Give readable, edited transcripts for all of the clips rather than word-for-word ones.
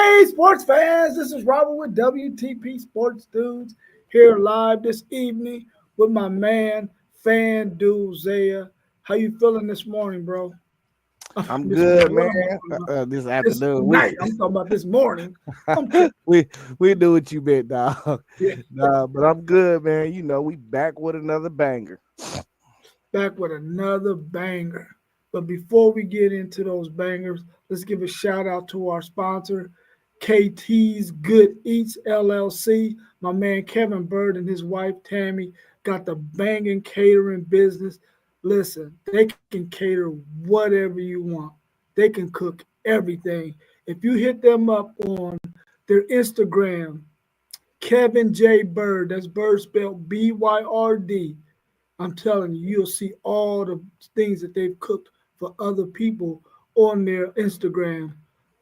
Hey, sports fans, this is Robert with WTP Sports Dudes here live this evening with my man, Fan Dude Zaya. How you feeling this morning, bro? I'm This good, morning. What man. am I talking about? This This afternoon, night. I'm talking about this morning. I'm tripping. we do what you meant, dog. Yeah, Nah, but I'm good, man. You know, we back with another banger. back with another banger. But before we get into those bangers, let's give a shout out to our sponsor, KT's Good Eats LLC. My man Kevin Bird and his wife Tammy got the banging catering business. Listen, they can cater whatever you want. They can cook everything. If you hit them up on their Instagram, Kevin J. Bird, that's Bird spelled BYRD. I'm telling you, you'll see all the things that they've cooked for other people on their Instagram.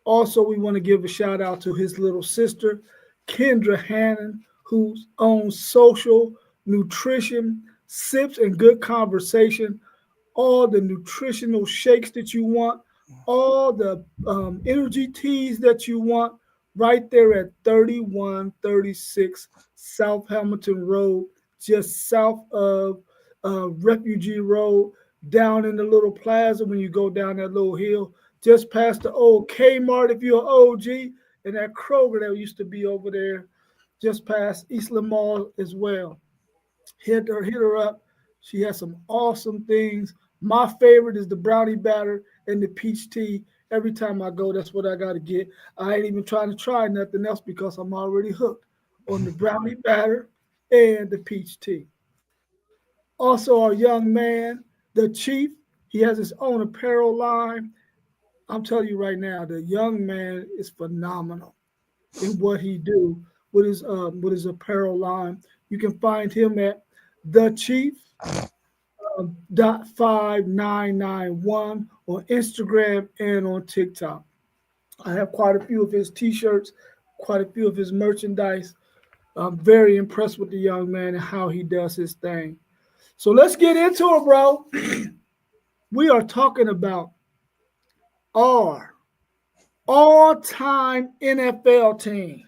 Also, we want to give a shout out to his little sister, Kendra Hannon, who owns Social Nutrition, Sips, and Good Conversation, all the nutritional shakes that you want, all the energy teas that you want, right there at 3136 South Hamilton Road, just south of Refugee Road, down in the little plaza when you go down that little hill, just past the old Kmart if you're an OG, and that Kroger that used to be over there, just past Eastland Mall as well. Hit her up. She has some awesome things. My favorite is the brownie batter and the peach tea. Every time I go, that's what I got to get. I ain't even trying to try nothing else because I'm already hooked on the brownie batter and the peach tea. Also, our young man, the chief, he has his own apparel line. I'm telling you right now, the young man is phenomenal in what he do with his apparel line. You can find him at the Chief dot 5991 on Instagram and on TikTok. I have quite a few of his T-shirts, quite a few of his merchandise. I'm very impressed with the young man and how he does his thing. So let's get into it, bro. We are talking about our all-time NFL team.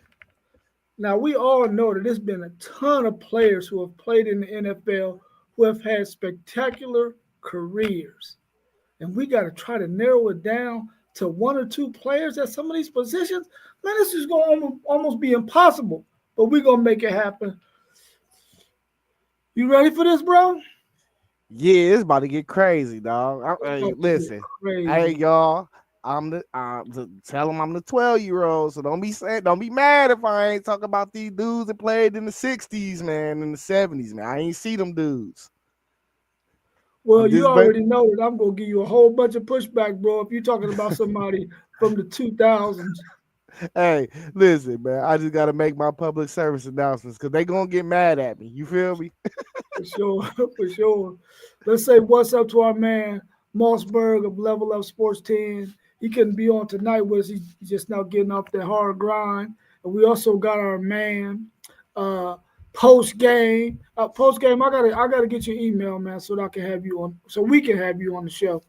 Now, we all know that there's been a ton of players who have played in the NFL who have had spectacular careers. And we got to try to narrow it down to one or two players at some of these positions. Man, this is going to almost be impossible, but we're going to make it happen. You ready for this, bro? Yeah, it's about to get crazy, dog. It's Hey, about to get listen, hey crazy. y'all. Tell them I'm the 12-year-old, so don't be mad if I ain't talking about these dudes that played in the 60s, man, in the 70s, man. I ain't see them dudes. Well, I'm you just already know that I'm going to give you a whole bunch of pushback, bro, if you're talking about somebody from the 2000s. Hey, listen, man. I just gotta make my public service announcements because they gonna get mad at me. You feel me? For sure, for sure. Let's say what's up to our man Mossberg of Level Up Sports 10. He couldn't be on tonight with us. He's just now getting off that hard grind. And we also got our man uh post game. Post game, I gotta get your email, man, so that I can have you on so we can have you on the show.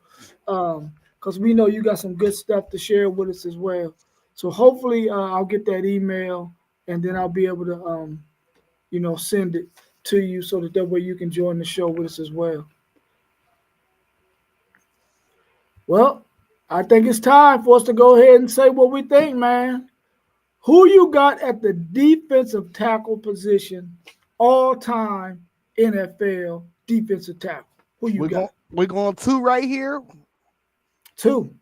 Because we know you got some good stuff to share with us as well. So hopefully I'll get that email and then I'll be able to send it to you so that way you can join the show with us as well. Well, I think it's time for us to go ahead and say what we think, man. Who you got at the defensive tackle position, all time NFL defensive tackle? Who you got? We're going two right here. Two.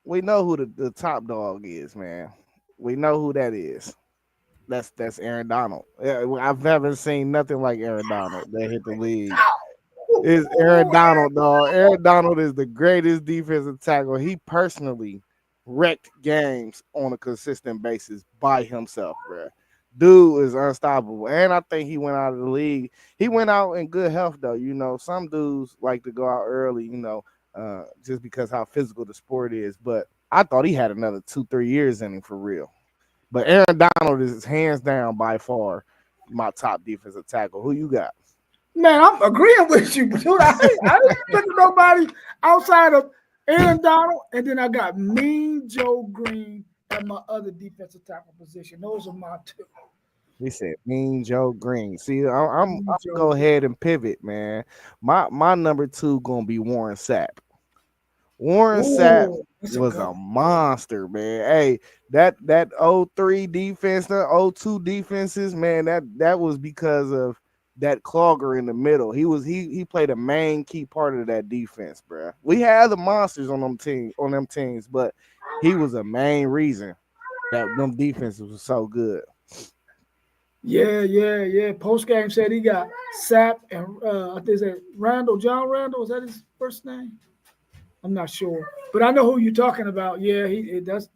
We know who the top dog is, man. We know who that is. That's Aaron Donald. Yeah, I've never seen nothing like Aaron Donald that hit the league. It's Aaron Donald, dog. Aaron Donald is the greatest defensive tackle. He personally wrecked games on a consistent basis by himself, bro. Dude is unstoppable. And I think he went out of the league. He went out in good health, though. You know, some dudes like to go out early, just because how physical the sport is. But I thought he had another 2-3 years in him for real. But Aaron Donald is hands down by far my top defensive tackle. Who you got? Man, I'm agreeing with you, dude. I didn't think of nobody outside of Aaron Donald, and then I got Mean Joe Green at my other defensive tackle position. Those are my two. He said Mean Joe Green. See, I'm Joe. go ahead and pivot, man. My number two gonna be Warren Sapp. Warren Sapp Ooh, that's a was good a one. monster, man. Hey, that 03 defense, the 02 defenses, man, that was because of that clogger in the middle. He played a main key part of that defense, bro. We had the monsters on them teams, but he was a main reason that them defenses was so good. Yeah. Post game said he got Sapp and I think it's that Randall, John Randall. Is that his first name? I'm not sure, but I know who you're talking about. Yeah,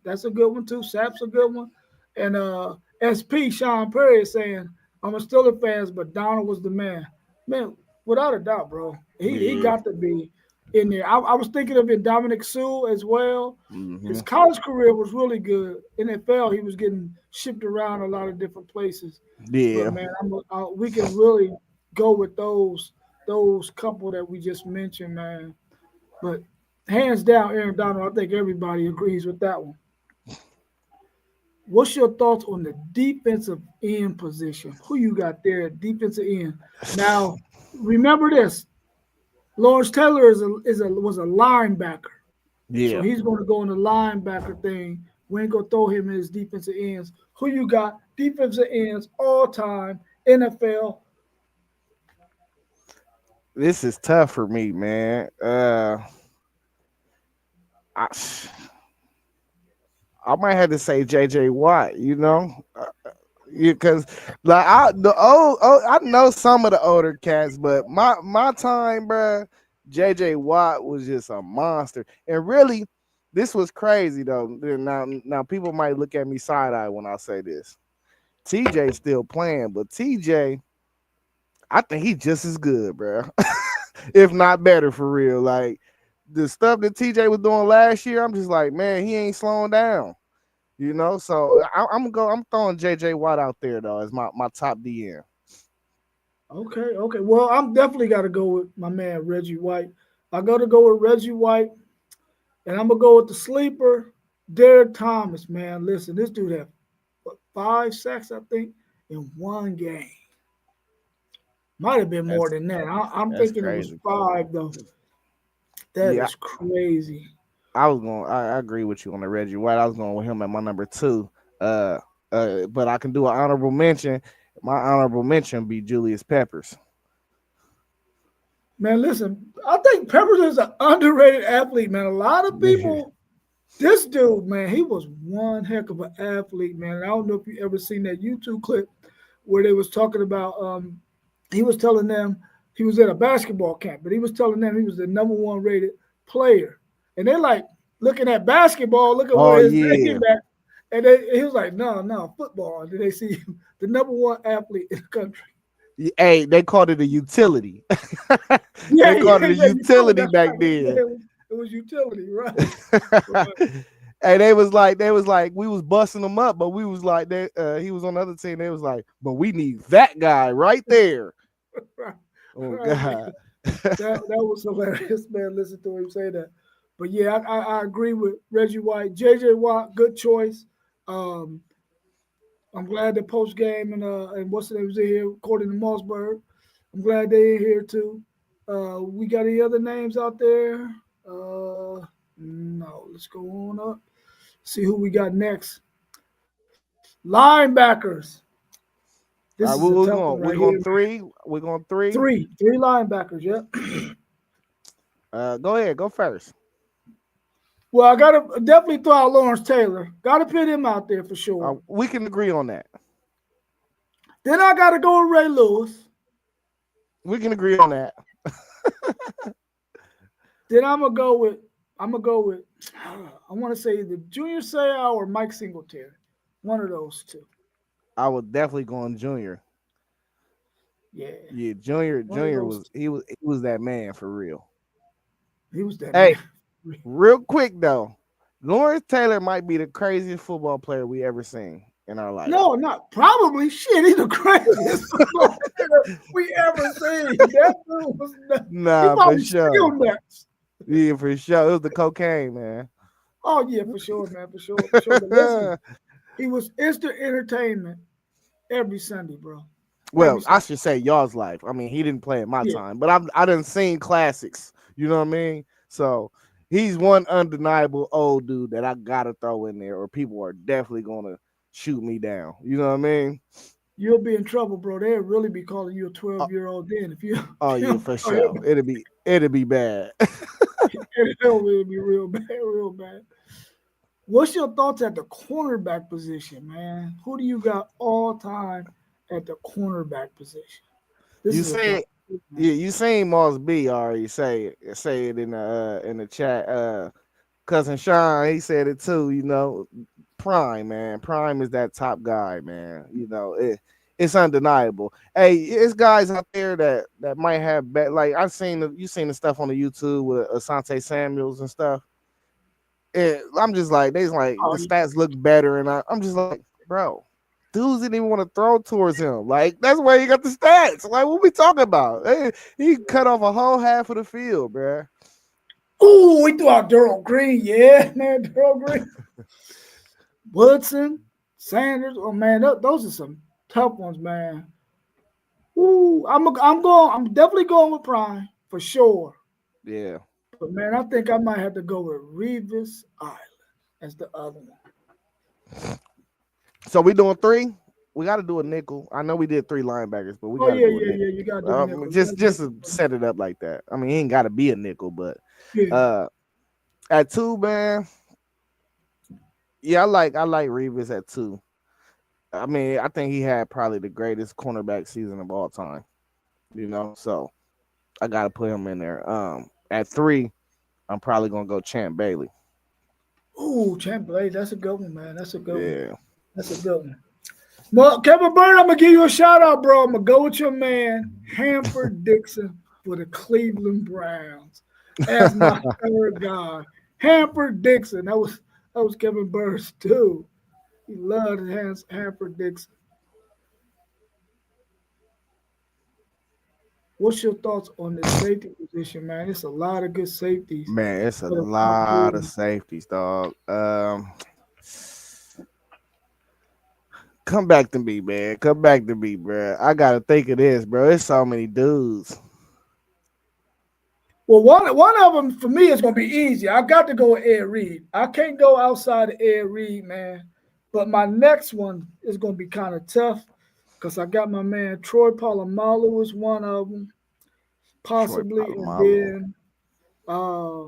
that's a good one too. Sapp's a good one, and SP Sean Perry is saying I'm a Steelers fans, but Donald was the man. Man, without a doubt, bro, he Yeah. got to be in there. I was thinking of it, Dominic Sue as well. His Hmm. college career was really good. NFL, he was getting shipped around a lot of different places, but Yeah. man, we can really go with those couple that we just mentioned, man. But hands down, Aaron Donald, I think everybody agrees with that one. What's your thoughts on the defensive end position? Who you got there at defensive end? Now, remember this: Lawrence Taylor was a linebacker, so Yeah. he's going to go in the linebacker thing. We ain't gonna throw him in his defensive ends. Who you got? Defensive ends all time NFL. This is tough for me, man. I, I might have to say JJ Watt, because like I know some of the older cats, but my time, bro, JJ Watt was just a monster. And really, this was crazy though. Now people might look at me side eye when I say this. TJ still playing, but TJ, I think he's just as good, bro. If not better for real. Like the stuff that TJ was doing last year, I'm just like, man, he ain't slowing down. So I'm throwing JJ Watt out there though as my top DN. Okay. Well, I'm definitely got to go with my man Reggie White. I got to go with Reggie White. And I'm gonna go with the sleeper, Derek Thomas. Man, listen, this dude had 5 sacks, I think, in one game. Might have been more That's than that. I'm that's thinking it was crazy. five though. That Yeah, is crazy. I agree with you on the Reggie White. I was going with him at my number two. Uh but I can do an honorable mention. My honorable mention be Julius Peppers. Man, listen, I think Peppers is an underrated athlete, man. A lot of people, this dude, man, he was one heck of an athlete, man. I don't know if you ever seen that YouTube clip where they was talking about he was telling them he was at a basketball camp, but he was telling them he was the number one rated player. And they're like looking at basketball, looking Oh where his yeah. name at. And he was like, no, football. And then they see him, the number one athlete in the country. Hey, they called it a utility. Yeah, They called it a utility. utility That's back right. Yeah, then. it was utility, right? Right. And they was like we was busting them up, but we was like he was on the other team. They was like, but we need that guy right there. Right. Oh Right, man. God. That was hilarious, man. Listen to him say that. But yeah, I agree with Reggie White. JJ Watt, good choice. Um, I'm glad the post game and what's the name was in here, according to Mossberg. I'm glad they in here too. We got any other names out there? No. Let's go on up. See who we got next. Linebackers. This All is right, a we, tough we're one going right we're here. going three. We're going three. Three linebackers. Yeah. Go ahead, go first. Well, I gotta definitely throw out Lawrence Taylor. Gotta put him out there for sure. We can agree on that. Then I gotta go with Ray Lewis. We can agree on that. Then I'm gonna go with I want to say the Junior Seau or Mike Singletary. One of those two. I was definitely going Junior. Yeah, Yeah, Junior. one of Junior those. was he was that man for real. He was that Hey, man. real quick though, Lawrence Taylor might be the craziest football player we ever seen in our life. No, not probably. Shit, he's the craziest football player we ever seen. That dude was nuts. He Nah, for probably sure. still nuts. Yeah, for sure. It was the cocaine, man. Oh yeah, for sure, man, for sure, for sure. But listen, he was instant entertainment every Sunday, bro. Every Well, I Sunday. should say y'all's life. I mean, he didn't play at my Yeah, time, but I done seen classics. You know what I mean? So he's one undeniable old dude that I gotta throw in there, or people are definitely gonna shoot me down. You know what I mean? you'll be in trouble, bro. They'll really be calling you a Oh, 12-year-old then if you oh if you yeah, don't for throw him. sure. It'll be bad. It'll really be real bad, real bad. What's your thoughts at the cornerback position, man? Who do you got all time at the cornerback position? This You is a tough say one, man. yeah, you seen Moss B already say it in the chat. Cousin Sean, he said it too. You know, Prime, man. Prime is that top guy, man. You know, it's undeniable. Hey, it's guys out there that might have bet. Like you seen the stuff on the YouTube with Asante Samuels and stuff. I'm just like, they's like Oh, the stats look better, and I'm just like, bro, dudes didn't even want to throw towards him. Like that's where he got the stats. Like what we talking about? Hey, he cut off a whole half of the field, bro. ooh, we threw out Daryl Green. Yeah, man, Daryl Green. Woodson, Sanders. Oh man, those are some tough ones, man. Ooh, I'm definitely going with Prime for sure. Yeah. But man, I think I might have to go with Revis Island as the other one. So we doing three. We got to do a nickel. I know we did three linebackers, but we Oh got to yeah, do a yeah, nickel. yeah. You gotta do the nickel. You gotta Just do to set it up like that. I mean, he ain't got to be a nickel, but the nickel. uh, at two, man. Yeah, I like Reeves at two. I mean, I think he had probably the greatest cornerback season of all time. You know, so I got to put him in there. At three, I'm probably gonna go Champ Bailey. Yeah. Ooh, Champ Blade. That's a good one, man. That's a good one. Yeah, That's a good one. Well, Kevin Bird, I'm gonna give you a shout out, bro. I'm gonna go with your man, Hanford Dixon for the Cleveland Browns as my third guy. Hanford Dixon. That was Kevin Bird's too. He loved Hanford Dixon. What's your thoughts on this safety position, man? It's a lot of good safeties man, it's a that have come lot of through. safeties, dog. Come back to me, man. Come back to me, bro. I gotta think of this, bro. It's so many dudes. Well, one of them for me is gonna be easy. I got to go with Ed Reed. I can't go outside of Ed Reed, man. But my next one is gonna be kind of tough because I got my man Troy Polamalu is one of them, Troy possibly, and Polamalu. then uh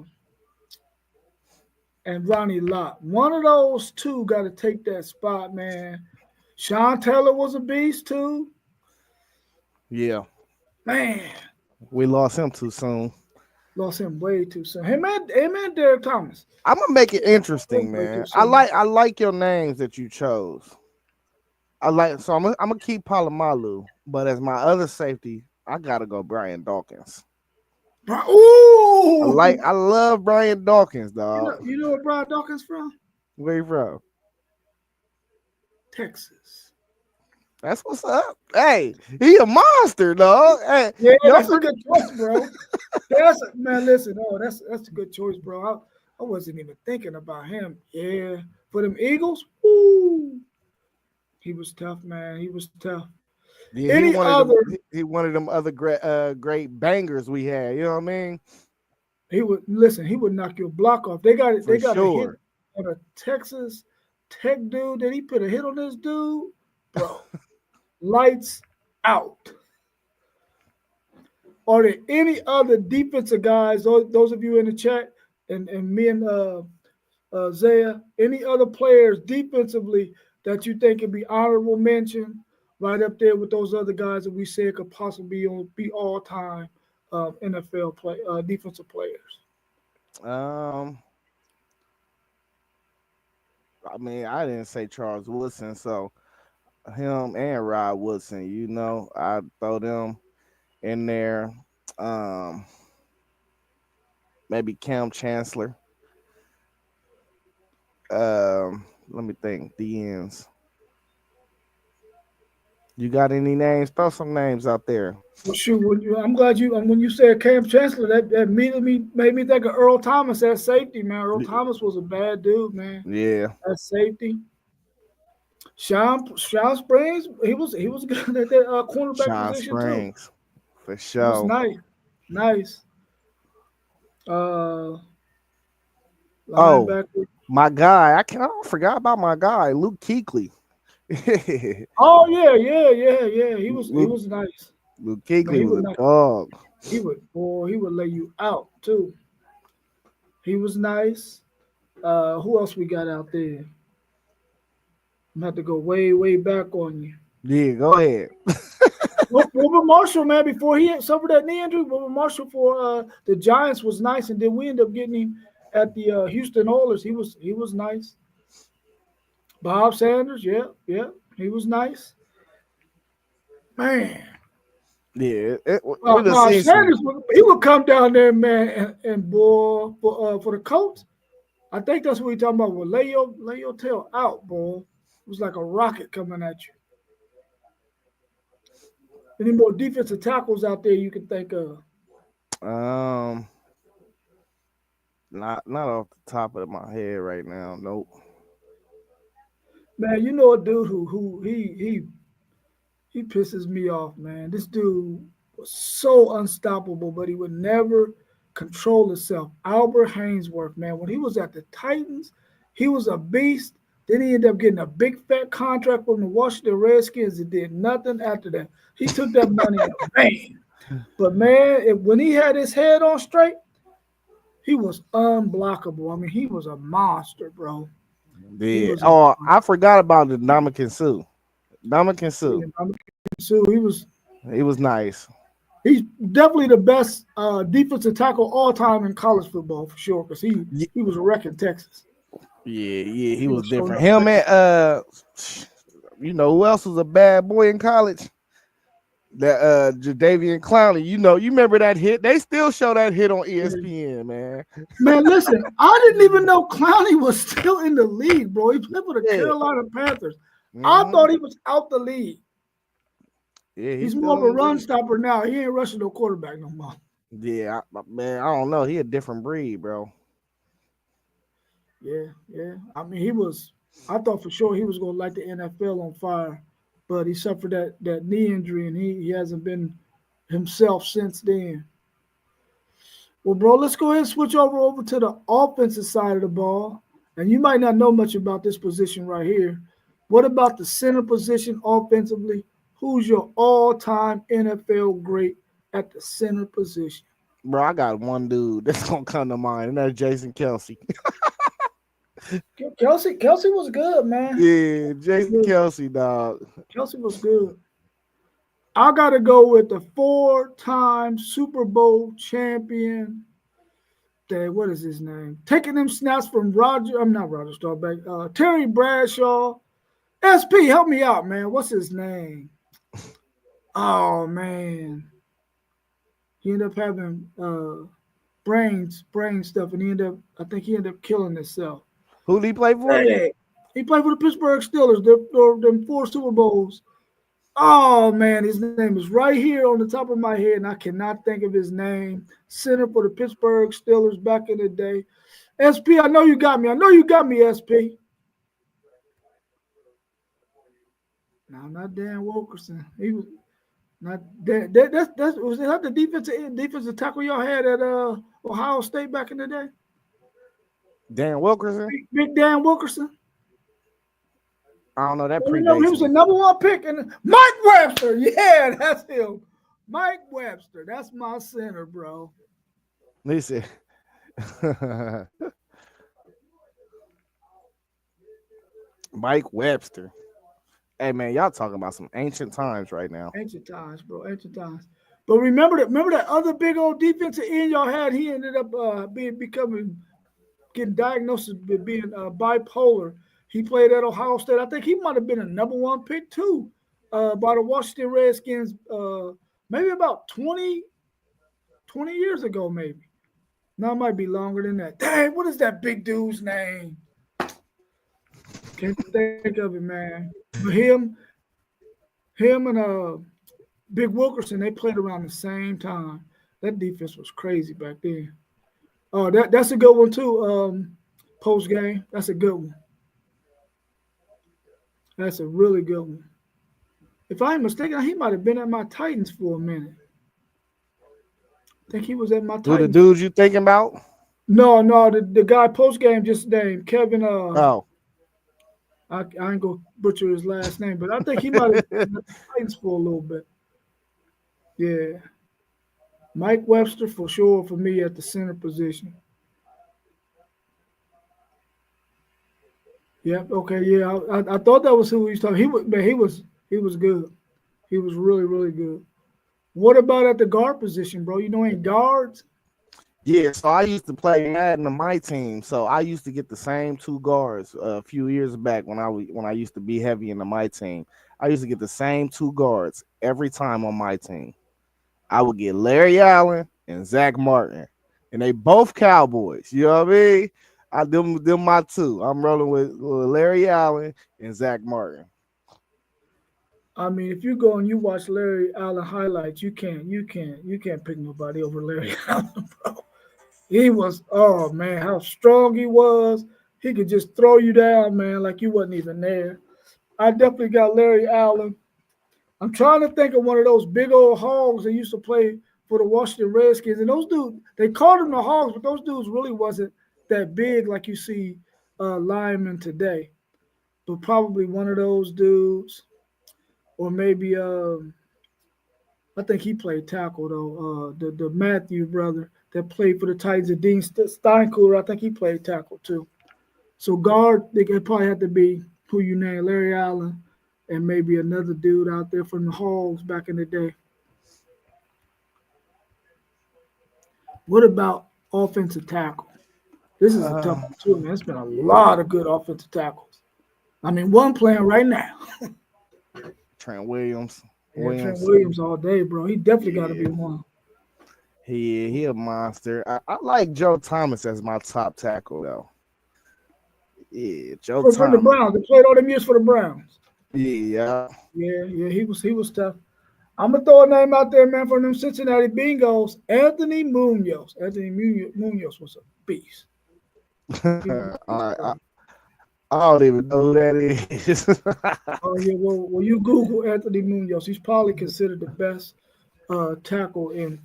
and Ronnie Lott. One of those two got to take that spot, man. Sean Taylor was a beast too, Yeah, man. we lost him too soon. Lost him way too soon. Him and Derek Thomas. I'm gonna make it interesting, Way too man. I soon. like I like your names that you chose. I like so I'm gonna keep Palomalu, but as my other safety, I gotta go Brian Dawkins. Ooh, I love Brian Dawkins, you dog. know, you know where Brian Dawkins from? Where you from? Texas. That's what's up. Hey, he a monster, dog. Hey, Yeah, y'all that's a forget. good choice, bro. Man. Listen, that's a good choice, bro. I wasn't even thinking about him. Yeah, for them Eagles, ooh, he was tough, man. He was tough. Yeah, he Any one of other, them. He one of them other great bangers we had. You know what I mean? he would listen. He would knock your block off. They got For they got a hit sure. on a Texas Tech dude. Did he put a hit on this dude, bro? Lights out. Are there any other defensive guys? Those of you in the chat, and me and Zaya, any other players defensively that you think could be honorable mention, right up there with those other guys that we said could possibly be all time NFL defensive players? Um, I mean, I didn't say Charles Woodson, so him and Rod Woodson, you know, I throw them in there. Um, maybe Cam Chancellor. Let me think. The ends. You got any names? Throw some names out there. Well, shoot, I'm glad you when you said Cam Chancellor, that immediately made me think of Earl Thomas at safety, man. Earl Thomas was a bad dude, man. Yeah, At safety, Sean Springs, he was good at that cornerback Sean position too. Springs for He was sure. nice, nice. Uh, Oh, linebacker. my guy. I forgot about my guy, Luke Kuechly. Oh yeah. He Luke was nice. Luke Man, Kuechly he was was a nice. dog. He would lay you out too. He was nice. Who else we got out there? I'm gonna have to go way back on you. Yeah, go ahead. Wilbur Marshall, man, before he had suffered that knee injury, Wilbur Marshall for the Giants was nice, and then we ended up getting him at the Houston Oilers. He was nice. Bob Sanders, yeah, he was nice. Man, Yeah, we done Bob seen some. Sanders, he would come down there, man, and boy for the Colts. I think that's what we talking about. Well, lay your tail out, boy. It was like a rocket coming at you. Any more defensive tackles out there you can think of? Um, not off the top of my head right now. Nope. Man, you know a dude who he pisses me off, man. This dude was so unstoppable, but he would never control himself. Albert Hainsworth, man, when he was at the Titans, he was a beast. Then he ended up getting a big fat contract from the Washington Redskins and did nothing after that. He took that money and ran. But man, when he had his head on straight, he was unblockable. I mean, he was a monster, bro. He Yeah. was a Oh, monster. I forgot about the Ndamukong Suh. Ndamukong Suh. Yeah, I'm so He was nice. he's definitely the best defensive tackle all time in college football for sure. Because Ye- he was a wreck in Texas. Yeah, he He was was showing different. up Him quick. and you know who else was a bad boy in college? That Jadavian Clowney. You remember that hit? They still show that hit on ESPN, man. Man, listen, I didn't even know Clowney was still in the league, bro. He played for the Yeah. Carolina Panthers. I Hmm. thought he was out the league. Yeah, he's He's more still of in a the run league. stopper now. He ain't rushing no quarterback no more. Yeah, man, I don't know. He a different breed, bro. Yeah. I mean, he was. I thought for sure he was going to light the NFL on fire, but he suffered that knee injury, and he hasn't been himself since then. Well, bro, let's go ahead and switch over to the offensive side of the ball. And you might not know much about this position right here. What about the center position offensively? Who's your all-time NFL great at the center position? Bro, I got one dude that's gonna come to mind, and that's Jason Kelsey. Kelsey was good, man. Yeah, Jason Kelsey, dog. Kelsey was good. I got to go with the four-time Super Bowl champion. What is his name? Taking them snaps from Roger. I'm not Roger Staubach. Terry Bradshaw. SP, help me out, man. What's his name? Oh man, he ended up having brain stuff, and I think he ended up killing himself. Who did he play for? Hey, he played for the Pittsburgh Steelers. Them four Super Bowls. Oh man, his name is right here on the top of my head, and I cannot think of his name. Center for the Pittsburgh Steelers back in the day. SP, I know you got me. I know you got me, SP. No, not Dan Wilkerson. He was not that. That's was that the defensive tackle y'all had at Ohio State back in the day? Dan Wilkerson. Big Dan Wilkerson. I don't know. That You know, he predates was the me. number one pick. And Mike Webster. Yeah, that's him. Mike Webster. That's my center, bro. Listen, Mike Webster. Hey man, y'all talking about some ancient times right now. Ancient times, bro. Ancient times. But remember that other big old defensive end y'all had. He ended up getting diagnosed with being bipolar. He played at Ohio State. I think he might have been a number one pick too by the Washington Redskins. Maybe about 20 years ago, maybe. Now it might be longer than that. Dang, what is that big dude's name? Can't think of it, man. But him, Him and Big Wilkerson, they played around the same time. That defense was crazy back then. Oh, that's a good one too. Post game, that's a good one. That's a really good one. If I'm mistaken, he might have been at my Titans for a minute. I think he was at my Who the Titans. dudes you thinking about? No, no, the guy post game just named Kevin. Oh, I ain't gonna butcher his last name, but I think he might have been at the Titans for a little bit. Yeah, Mike Webster for sure for me at the center position. Yep. Okay. Yeah. I thought that was who he was talking. He was. Man, he was good. He was really good. What about at the guard position, bro? You know any guards? yeah. So I used to play Madden on my team. So I used to get the same two guards a few years back when I used to be heavy into my team. I used to get the same two guards every time on my team. I would get Larry Allen and Zach Martin, and they both Cowboys. You know what I mean? Them my two. I'm rolling with Larry Allen and Zach Martin. I mean, if you go and you watch Larry Allen highlights, you can't pick nobody over Larry Allen, bro. He was, oh man, how strong he was. He could just throw you down, man, like you wasn't even there. I definitely got Larry Allen. I'm trying to think of one of those big old hogs that used to play for the Washington Redskins. And those dudes, they called them the hogs, but those dudes really wasn't that big like you see linemen today. But probably one of those dudes, or maybe I think he played tackle though. The Matthew brother that played for the Titans, and Dean Steinkooler, I think he played tackle too. So guard, they could probably have to be who you name, Larry Allen, and maybe another dude out there from the Hogs back in the day. What about offensive tackle? This is a tough Uh, one too, man. It's been a lot of good offensive tackles. I mean, one playing right now. Trent Williams. Yeah, Trent Williams. Williams all day, bro. He definitely got to Yeah, be one. he a monster. I like Joe Thomas as my top tackle though. Yeah, Joe From the Thomas. Browns, they played all them years for the Browns. Yeah. Yeah, he was tough. I'm gonna throw a name out there, man, from them Cincinnati Bengals. Anthony Munoz. Anthony Munoz was a beast. He was a beast, I bro. don't even know who that is. Oh yeah, well, you Google Anthony Munoz. He's probably considered the best tackle in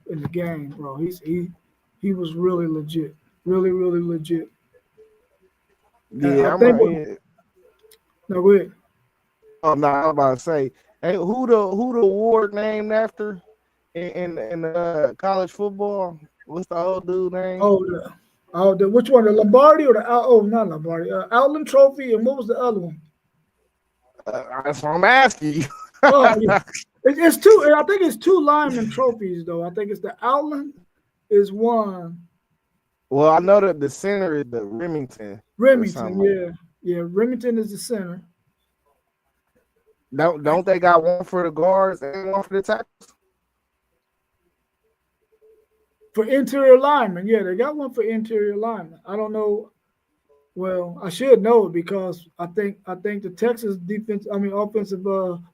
the game, bro. He was really legit, really legit. I Yeah, think. yeah. No, go ahead. Oh no, I was about to say, hey, who the award named after in college football? What's the old dude name? Oh, the which one? The Lombardi or the oh, not Lombardi. Outland Trophy, and what was the other one? That's what I'm asking you. Oh, yeah. It's two. I think it's two lineman trophies though. I think it's the Outland is one. Well, I know that the center is the Remington or Remington, something like. yeah. Remington is the center Don't they got one for the guards and one for the tackles? for interior linemen. Yeah, they got one for interior linemen. I don't know. Well, I should know it because I think the Texas defense, I mean offensive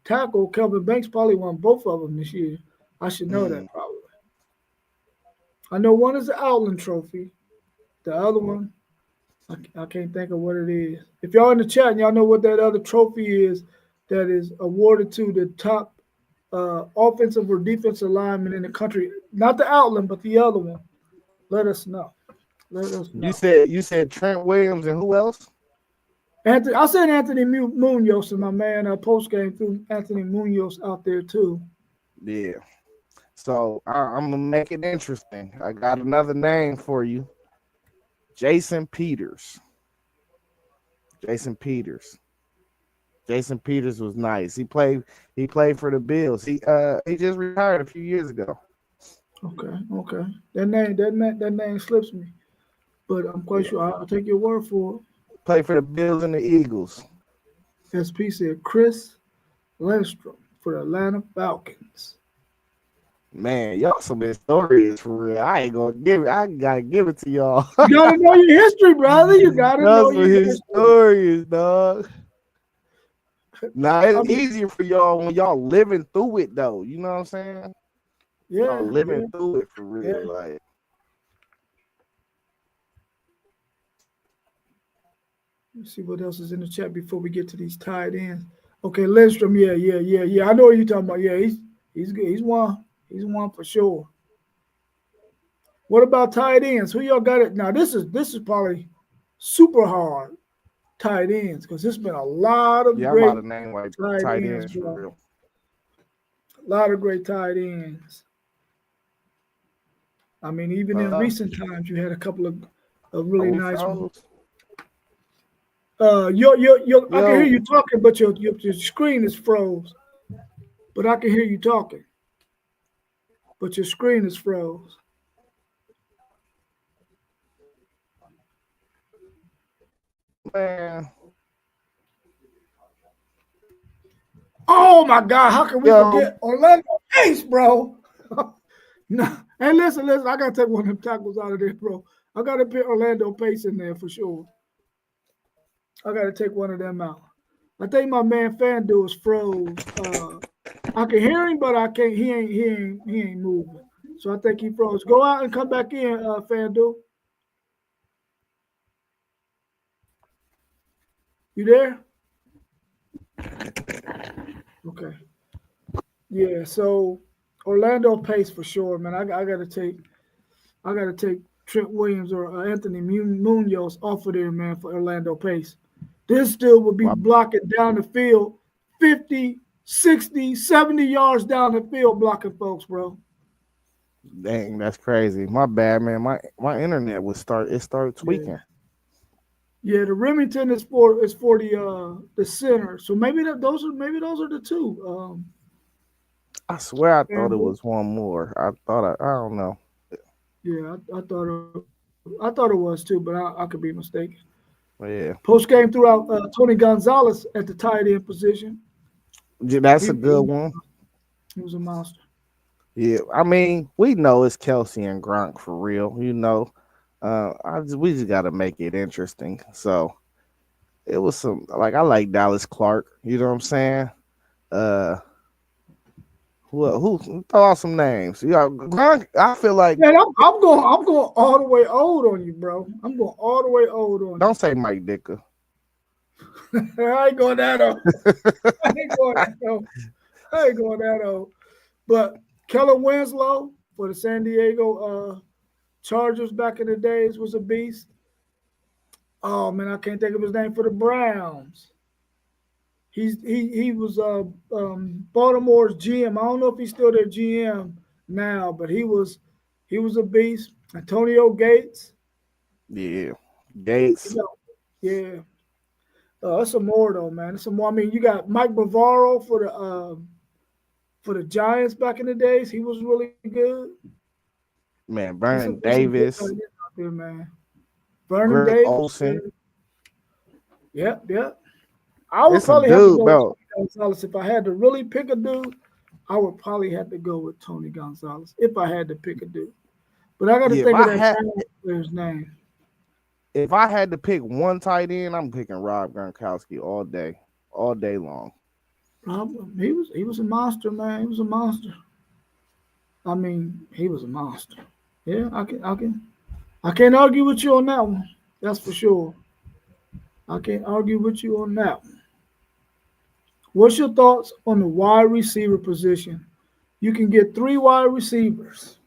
tackle Kelvin Banks probably won both of them this year. I should know Mm. that probably. I know one is the Outland Trophy. The other one, I can't think of what it is. If y'all in the chat and y'all know what that other trophy is that is awarded to the top offensive or defensive lineman in the country, not the Outland, but the other one, let us know. Let us You know. said you said Trent Williams and who else? Anthony, I said Anthony Munoz and my man post game threw Anthony Munoz out there too. Yeah. So I'm gonna make it interesting. I got another name for you, Jason Peters. Jason Peters. Jason Peters was nice. He played for the Bills. He just retired a few years ago. Okay. That name slips me, but I'm quite Yeah. sure I'll take your word for Played for the Bills and the Eagles. it. SP said Chris Lindstrom for the Atlanta Falcons. Man, y'all some historians for real. I ain't gonna give it. I gotta give it to y'all. You gotta know your history, brother. You gotta Y'all know some your history. historians, dog. Nah, I it's mean, easier for y'all when y'all living through it though. You know what I'm saying? Y'all yeah, living yeah, through it for real. yeah. Like, Let's see what else is in the chat before we get to these tight ends. Okay, Lindstrom, yeah. I know what you're talking about. Yeah, he's good. He's one. He's one for sure. What about tight ends? Who y'all got it? Now this is probably super hard tight ends because there's been a lot of yeah, I'm about great to name like tight tight ends, ends for bro. real. A lot of great tight ends. I mean, even in Uh, recent times, you had a couple of are really we nice ones. froze? I can hear Yo, you talking, but your screen is froze. But I can hear you talking, but your screen is froze. man. Oh my God, how can we Yo, forget Orlando Ace, bro? No, hey, listen. I gotta take one of them tackles out of there, bro. I gotta put Orlando Pace in there for sure. I gotta take one of them out. I think my man FanDuel is froze. I can hear him, but I can't. He ain't moving. So I think he froze. Go out and come back in, FanDuel. You there? Okay. Yeah. So Orlando Pace for sure, man. I gotta take Trent Williams or Anthony Munoz off of there, man, for Orlando Pace. This dude would be my blocking down the field 50, 60, 70 yards down the field blocking folks, bro. dang, that's crazy. My bad, man. My internet would start Yeah. tweaking. Yeah, the Remington is for the center. So maybe those are the two. I swear I thought it FanDuel. was one more. I don't know. Yeah, I thought it was too, but I could be mistaken. But yeah, Post game throughout Tony Gonzalez at the tight end position. yeah, He, that's a he good one. he was a monster. Yeah, I mean, we know it's Kelsey and Gronk for real. We just got to make it interesting. So it was some like I like Dallas Clark. You know what I'm saying? Uh, who throw out some names? Yeah, Gronk. I feel like Man, I'm going all the way old on you, bro. I'm going all the way old on don't say Mike Dicker. you. I ain't going that old. I ain't going that old. I ain't going that old. But Kellen Winslow for the San Diego Chargers back in the days was a beast. Oh man, I can't think of his name for the Browns. He was Baltimore's GM. I don't know if he's still their GM now, but he was a beast. Antonio Gates. Yeah, You Gates. know, yeah. That's some more though, man. It's some more. I mean, you got Mike Bavaro for the Giants back in the days. He was really good. Man, There's some, Vernon there's some good tight Davis, ends out there, man. Vernon Greg Davis. Yeah, Olson. yeah. I would It's some probably have to dude, go with bro. Tony Gonzalez if I had to really pick a dude. I would probably have to go with Tony Gonzalez if I had to pick a dude. But I got to Yeah, think of that player's name. if I had to pick one tight end, I'm picking Rob Gronkowski all day long. He was a monster, man. He was a monster. I mean, he was a monster. Yeah, I can't argue with you on that one. That's for sure. I can't argue with you on that one. What's your thoughts on the wide receiver position? You can get three wide receivers,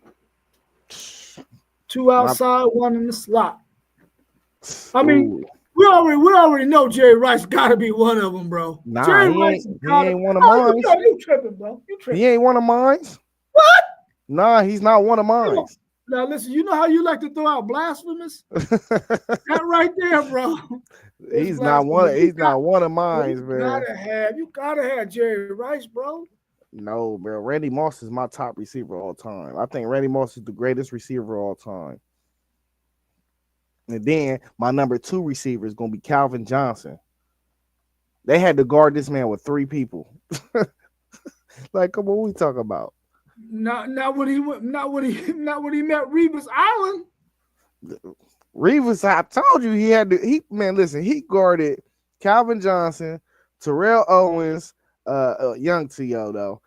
two My outside, one in the slot. I mean, ooh, we already know Jerry Rice got to be one of them, bro. nah, Jerry he Rice ain't has he got to. ain't one of Oh, you, mine. you, you tripping, bro? You He tripping? ain't one of mine. What? Nah, he's not one of Come mine. on. Now listen, you know how you like to throw out blasphemous? That right there, bro, is blasphemous. He's not one of mine, man. You gotta have Jerry Rice, bro. No, bro. Randy Moss is my top receiver of all time. I think Randy Moss is the greatest receiver of all time. And then my number two receiver is gonna be Calvin Johnson. They had to guard this man with three people. Like, come on, what we talk about? Not when he went, not when he met Revis Island. Reeves, I told you he had to. He man, listen, he guarded Calvin Johnson, Terrell Owens, young To though.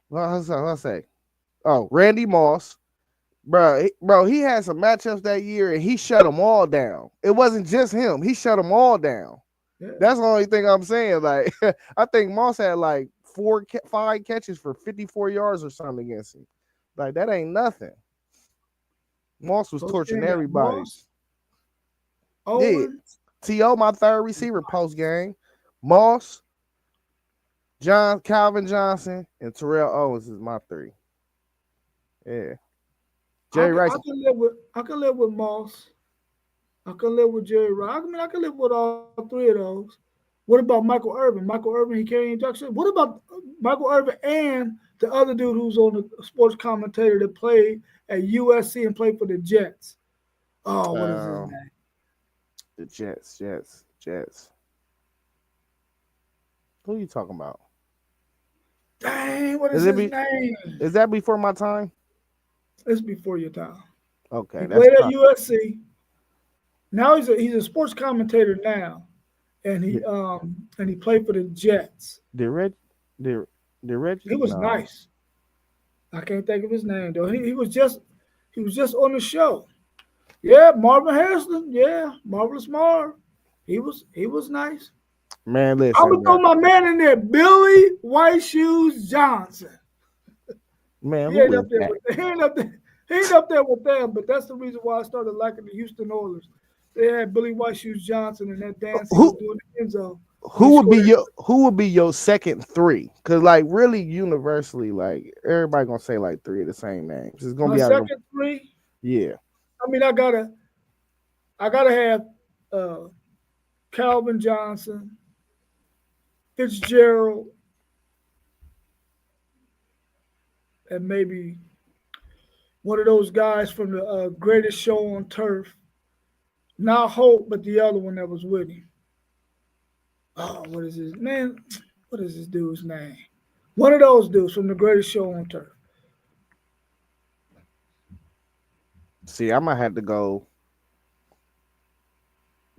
Well, I say? Oh, Randy Moss, bro. He had some matchups that year, and he shut them all down. It wasn't just him; he shut them all down. Yeah. That's the only thing I'm saying. Like, I think Moss had like 5 catches for 54 yards or something against him. Like, that ain't nothing. Moss was Coach torching Cam got everybody. Moss, Yeah, Owen. To my third receiver post game. Moss, Calvin Johnson, and Terrell Owens is my 3. Yeah, Jerry Rice. I can live with Moss. I can live with Jerry Rice. I mean, I can live with all 3 of those. What about Michael Irvin? Michael Irvin, he carrying induction. What about Michael Irvin and the other dude who's on the sports commentator that played at USC and played for the Jets? Oh, what is his Um, name? the Jets. Who are you talking about? Dang, what is Is it his be? name? Is that before my time? It's before your time. Okay, He that's played at probably USC. Now he's a sports commentator now, did, and he played for the Jets. did Reg did, did He Reggie? was No, nice. I can't think of his name though. He was just on the show. Yeah, Marvin Harrison. Yeah, Marvelous Marv. He was nice. man. I'm Listen, gonna bro. throw my man in there, Billy White Shoes Johnson. Man, He who ain't is up there that? with he ain't up there. He ain't up there with them, but that's the reason why I started liking the Houston Oilers. They had Billy White Shoes Johnson and that dance he was Who doing in the end zone when he scored. who would be your second 3? Because like really universally, like everybody gonna say like 3 of the same names. It's gonna My be out of them. second 3. Yeah. I mean, I gotta have uh, Calvin Johnson, Fitzgerald, and maybe one of those guys from the Greatest Show on Turf. Not Hope, but the other one that was with him. Oh, what is his man? What is this dude's name? One of those dudes from the Greatest Show on Turf. See, I might have to go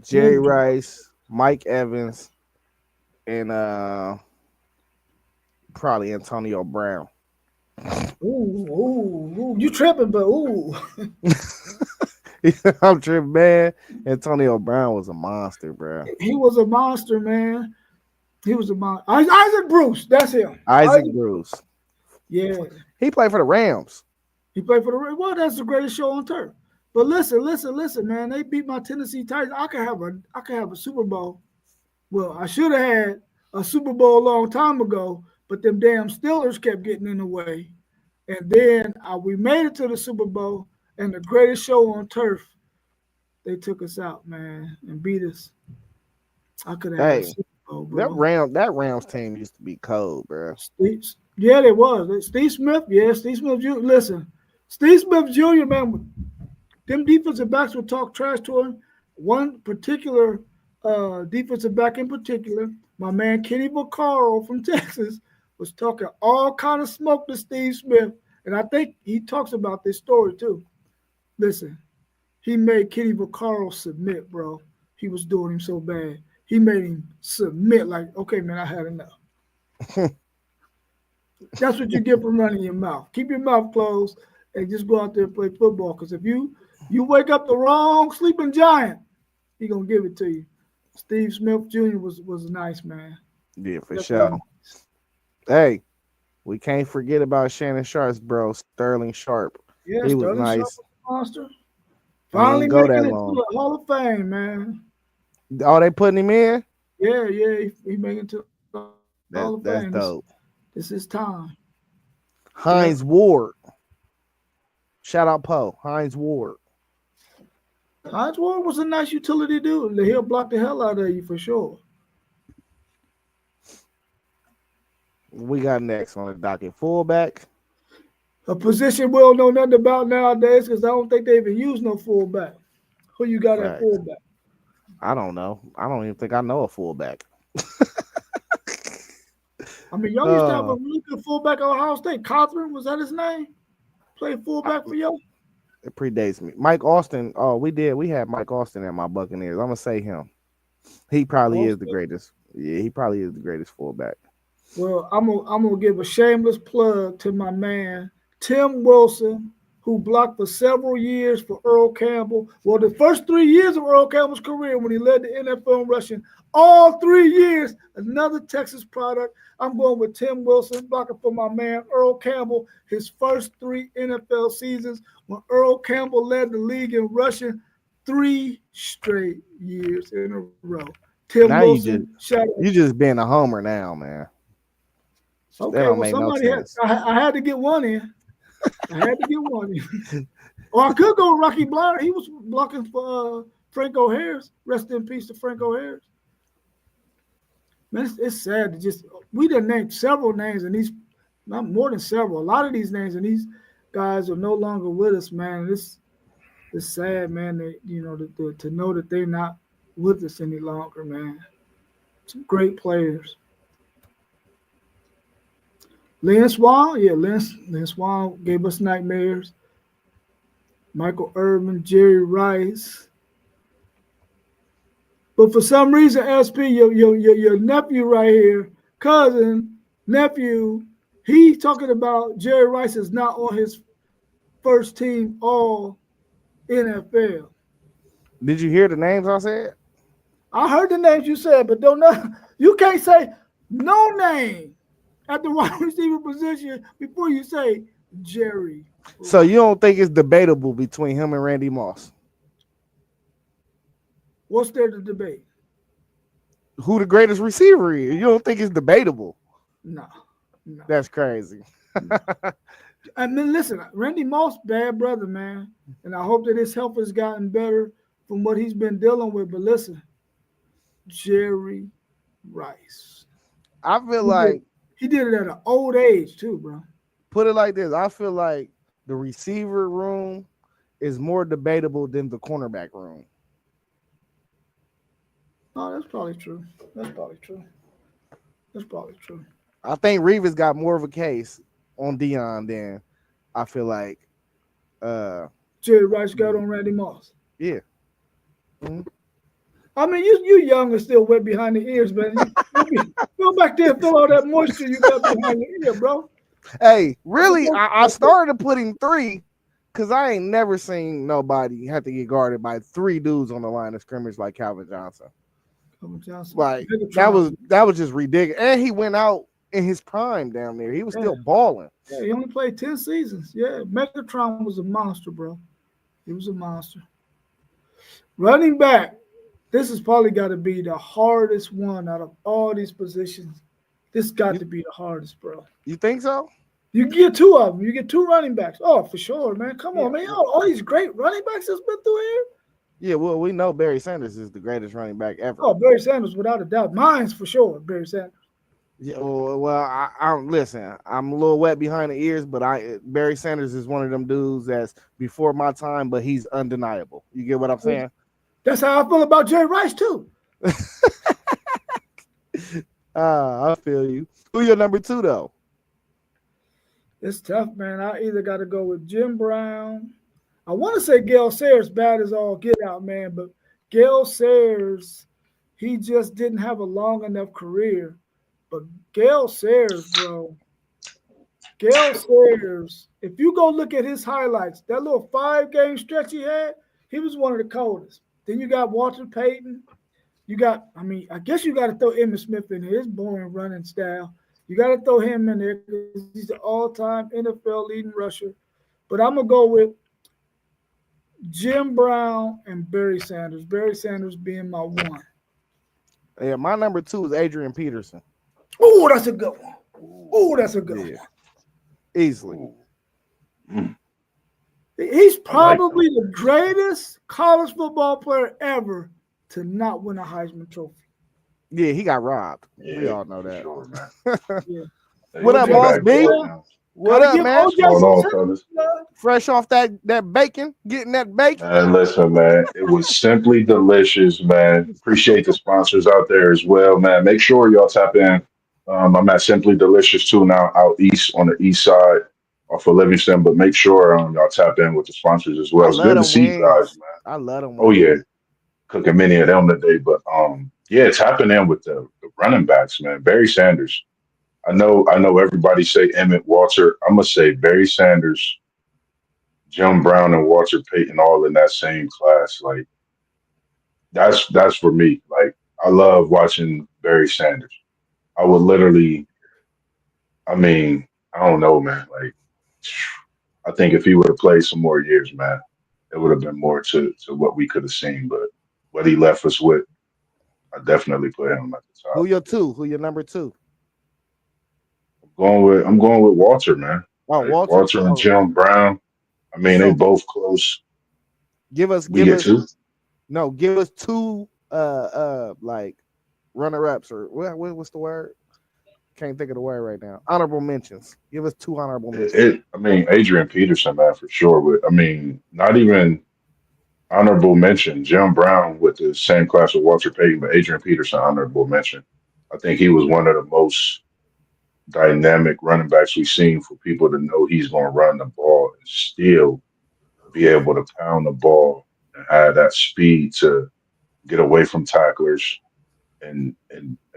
Jerry Ooh, Rice, Mike Evans, and probably Antonio Brown. you tripping, but ooh, I'm tripping, man. Antonio Brown was a monster, bro. he was a monster, man. He was a monster. Isaac Bruce, that's him. Isaac Isaac, Bruce. yeah, He played for the Rams. he played for the well. That's the Greatest Show on Turf. But listen, man. They beat my Tennessee Titans. I could have a Super Bowl. Well, I should have had a Super Bowl a long time ago, but them damn Steelers kept getting in the way. And then we made it to the Super Bowl, and the Greatest Show on Turf, they took us out, man, and beat us. I could have had a Hey, Super Bowl, bro. that Rams team used to be cold, bro. Steve, yeah, they was. Steve Smith, yeah, Steve Smith Jr. Listen, Steve Smith Jr., man, them defensive backs would talk trash to him. One particular defensive back in particular, my man Kenny Vaccaro from Texas, was talking all kind of smoke to Steve Smith. And I think he talks about this story too. Listen, he made Kenny Vaccaro submit, bro. He was doing him so bad. He made him submit like, okay, man, I had enough. That's what you get from running your mouth. Keep your mouth closed and just go out there and play football. Because if you wake up the wrong sleeping giant, he gonna give it to you. Steve Smith Jr. was nice, man. Yeah, for Definitely. sure. Hey, we can't forget about Shannon Sharp's bro, Sterling Sharp. Yeah, He was Sterling Sharp nice. was a monster. He Finally ain't go making that it to long. the Hall of Fame, man. Oh, they putting him in? Yeah, he making it to the Hall of Fame. That's dope. This is time. Yeah. Hines Ward. Shout out Poe. Hines Ward. Hines Ward was a nice utility dude. He'll block the hell out of you for sure. We got next on the docket. Fullback. A position we don't know nothing about nowadays because I don't think they even use no fullback. Who you got at Facts. fullback? I don't know. I don't even think I know a fullback. I mean, y'all used to have a Uh, really good fullback at Ohio State. Cothran, was that his name? Played fullback for y'all? it predates me. Mike Austin. Oh, we did. We had Mike Austin at my Buccaneers. I'm gonna say him. He probably is the Austin. greatest. Yeah, he probably is the greatest fullback. Well, I'm gonna give a shameless plug to my man Tim Wilson, who blocked for several years for Earl Campbell. Well, the first 3 years of Earl Campbell's career when he led the NFL in rushing, all 3 years, another Texas product. I'm going with Tim Wilson, blocking for my man Earl Campbell, his first three NFL seasons when Earl Campbell led the league in rushing 3 straight years in a row. Tim Now Wilson, shout out. you just being a homer now, man. That Okay, don't well, make no somebody had. sense. I had to get one in. I had to get one in. Or I could go with Rocky Bleier. He was blocking for Franco Harris. Rest in peace to Franco Harris. Man, it's sad to just we done named several names, and these not more than several. A lot of these names and these guys are no longer with us, man. It's sad, man. That to know that they're not with us any longer, man. Some great players. Lynn Swan, yeah, Lynn Swan gave us nightmares. Michael Irvin, Jerry Rice. But for some reason, SP, your nephew right here, cousin, nephew, he talking about Jerry Rice is not on his first team all NFL. Did you hear the names I said? I heard the names you said, but don't know you can't say no name at the wide receiver position before you say Jerry So Rice. you don't think it's debatable between him and Randy Moss? What's there to debate? Who the greatest receiver is? You don't think it's debatable? No, no, That's crazy. no. I mean, listen, Randy Moss, bad brother, man, and I hope that his health has gotten better from what he's been dealing with. But listen, Jerry Rice, I feel he did like he did it at an old age too, bro. put it like this. I feel like the receiver room is more debatable than the cornerback room. Oh, that's probably true. That's probably true. That's probably true. I think Reeves got more of a case on Dion than I feel like. Uh, Jerry Rice got on Randy Moss. yeah. Mhm. I mean, you young and still wet behind the ears, man. Go back there and feel all that moisture you got behind your ear, bro. Hey, really, I started putting three because I ain't never seen nobody have to get guarded by three dudes on the line of scrimmage like Calvin Johnson. Like that was just ridiculous. And he went out in his prime down there. He was still balling. Yeah, he only played 10 seasons. Yeah, Megatron was a monster, bro. He was a monster. Running back, this has probably got to be the hardest one out of all these positions. This got to be the hardest, bro. You think so? You get two of them. You get two running backs. Oh, for sure, man. Come on, man. All these great running backs that's been through here. Yeah, well, we know Barry Sanders is the greatest running back ever. Oh, Barry Sanders, without a doubt. Mine's for sure, Barry Sanders. Yeah, well, I listen. I'm a little wet behind the ears, but Barry Sanders is one of them dudes that's before my time, but he's undeniable. You get what I'm saying? That's how I feel about Jerry Rice too. I feel you. Who your number two though? It's tough, man. I either got to go with Jim Brown. I want to say Gale Sayers, bad as all get out, man, but Gale Sayers, he just didn't have a long enough career. But Gale Sayers, bro, Gale Sayers, if you go look at his highlights, that little 5-game stretch he had, he was one of the coldest. Then you got Walter Payton. I guess you got to throw Emmitt Smith in his boring running style. You got to throw him in there because he's the all-time NFL leading rusher. But I'm going to go with Jim Brown and Barry Sanders. Barry Sanders being my one. Yeah, my number two is Adrian Peterson. Oh, that's a good one. Oh, that's a good one. Easily. He's probably the greatest college football player ever to not win a Heisman Trophy. Yeah, he got robbed. Yeah, we all know that. Sure, Yeah. What up, Boss B? What up, man? What's going on, fellas? Fresh off that bacon, getting that bacon. Listen, man, it was simply delicious, man. Appreciate the sponsors out there as well, man. Make sure y'all tap in. I'm at Simply Delicious too now, out east on the east side off of Livingston. But make sure y'all tap in with the sponsors as well. I It's love good to them see you wings. guys, man. I love them. Oh yeah, cooking many of them today. But yeah, tapping in with the running backs, man. Barry Sanders. I know everybody say Emmett Walter. I'm gonna say Barry Sanders, Jim Brown, and Walter Payton all in that same class. Like that's for me. Like I love watching Barry Sanders. I would literally I mean, I don't know, man. Like I think if he would have played some more years, man, it would have been more to what we could have seen. But what he left us with, I definitely put him at the Who top. your two? Who your number two? I'm going with Walter, man. Oh, Like Walter. Walter and Oh, Jim Brown. I mean, they so both close. give us We give get us two. no give us two like runner ups or what's the word? Can't think of the word right now. Honorable mentions. Give us two honorable mentions. I mean, Adrian Peterson, man, for sure. But I mean, not even honorable mention. Jim Brown with the same class with Walter Payton, but Adrian Peterson, honorable mention. I think he was one of the most dynamic running backs we've seen for people to know he's going to run the ball and still be able to pound the ball and have that speed to get away from tacklers and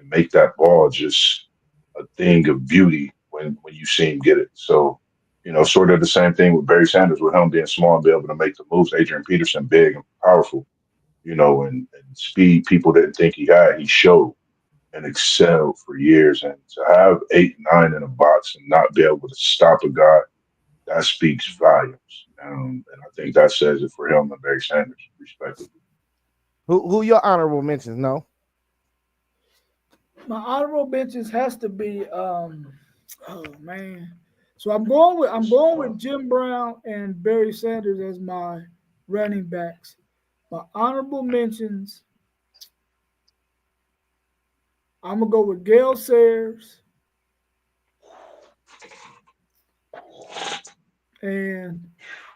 make that ball just a thing of beauty when you see him get it. So, sort of the same thing with Barry Sanders, with him being small and be able to make the moves. Adrian Peterson, big and powerful, and speed people didn't think he had. He showed and excelled for years. And to have 8, 9 in a box and not be able to stop a guy, that speaks volumes. And I think that says it for him and Barry Sanders, respectively. Who your honorable mentions? No. My honorable mentions has to be oh man. So I'm It's going tough. with Jim Brown and Barry Sanders as my running backs. My honorable mentions, I'm gonna go with Gail Sayers and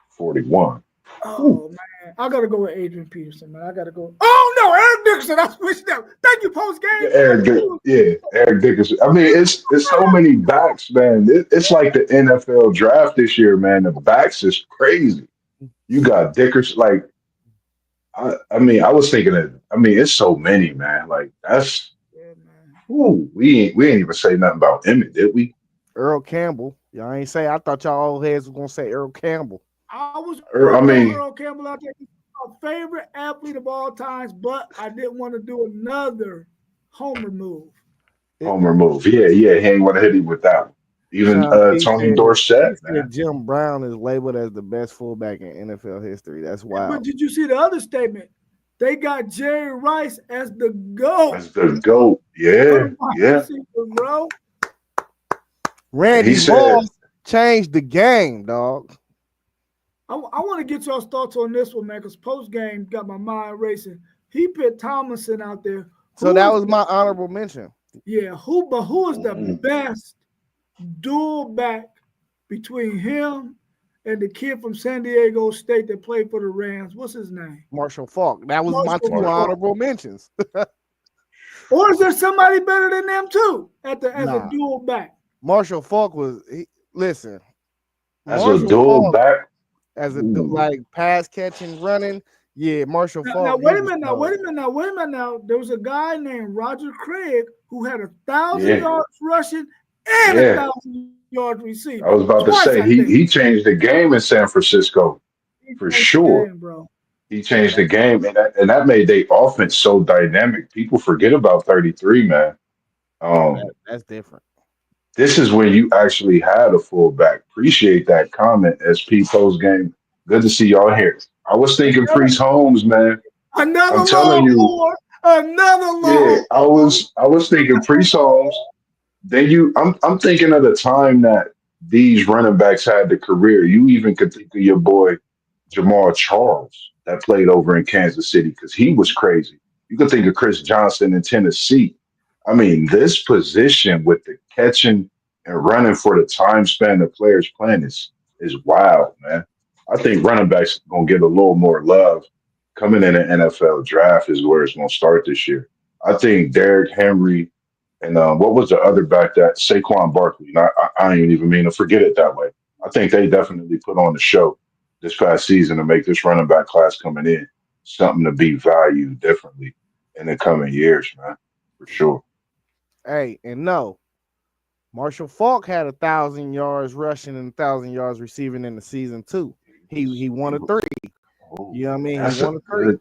41. Ooh. oh man, I gotta go with Adrian Peterson, man. I gotta go. Oh no, Eric Dickerson, I switched up. Thank you, post Yeah, game. Eric Dickerson. I mean, it's so many backs, man. It's like the NFL draft this year, man. The backs is crazy. You got Dickerson. Like, I mean, I was thinking that. I mean, it's so many, man. Like, that's. Yeah, man. Ooh, we ain't even say nothing about Emmett, did we? Earl Campbell. Y'all ain't say. I thought y'all old heads was gonna say Earl Campbell. I was I gonna throw mean, Earl Campbell out there. He's my favorite athlete of all times, but I didn't want to do another homer move. It, Homer move. Yeah, yeah. He ain't want to hit him with that one. Even Sean P Tony said he Dorsett, man. said Jim Brown is labeled as the best fullback in NFL history. That's But wild. did you see the other statement? They got Jerry Rice as the GOAT As the GOAT. Yeah, of wide yeah. receivers, bro. And he Randy said, Moss changed the game, dog. I want to get y'all's thoughts on this one, man, because post game got my mind racing. He put Tomlinson out there. So Who that is was my honorable mention. who is the mhm. best dual back between him and the kid from San Diego State that played for the Rams? What's his name? Marshall Falk. That was my Marshall two Marshall. Faulk. honorable mentions. Or is there somebody better than them too as a Nah, dual back? Marshall Falk was. Listen, As a Marshall dual Falk back. as a Ooh, like pass catching running. Yeah, Marshall Now, Falk. He wait a was minute. cold. Wait a minute. Now there was a guy named Roger Craig who had 1,000 yeah, yards rushing and a yeah. 1,000 yards I receiving was about to twice, say I he think. he changed the game in San Francisco He for changed the sure. game, bro. He changed the game, and that made their offense so dynamic. People forget about 33, man. Oh, Um, that's different. this is when you actually had a fullback. Appreciate that comment, SP post game. Good to see y'all here. I was thinking Priest Holmes, man. Another I'm telling you, Longhorn. Another yeah. I Longhorn. was I was thinking Priest Holmes. Then I'm thinking of the time that these running backs had the career. You even could think of your boy Jamal Charles that played over in Kansas City because he was crazy. You could think of Chris Johnson in Tennessee. I mean, this position with the catching and running for the time span the players playing is wild, man. I think running backs gonna get a little more love coming in the NFL draft is where it's gonna start this year. I think Derrick Henry and what was the other back that Saquon Barkley? And I ain't even mean to forget it that way. I think they definitely put on the show this past season to make this running back class coming in something to be valued differently in the coming years, man, for sure. Hey, and no, Marshall Falk had 1,000 yards rushing and 1,000 yards receiving in the season too. He won a three. Oh, You know what I mean? He that's a won a three. good.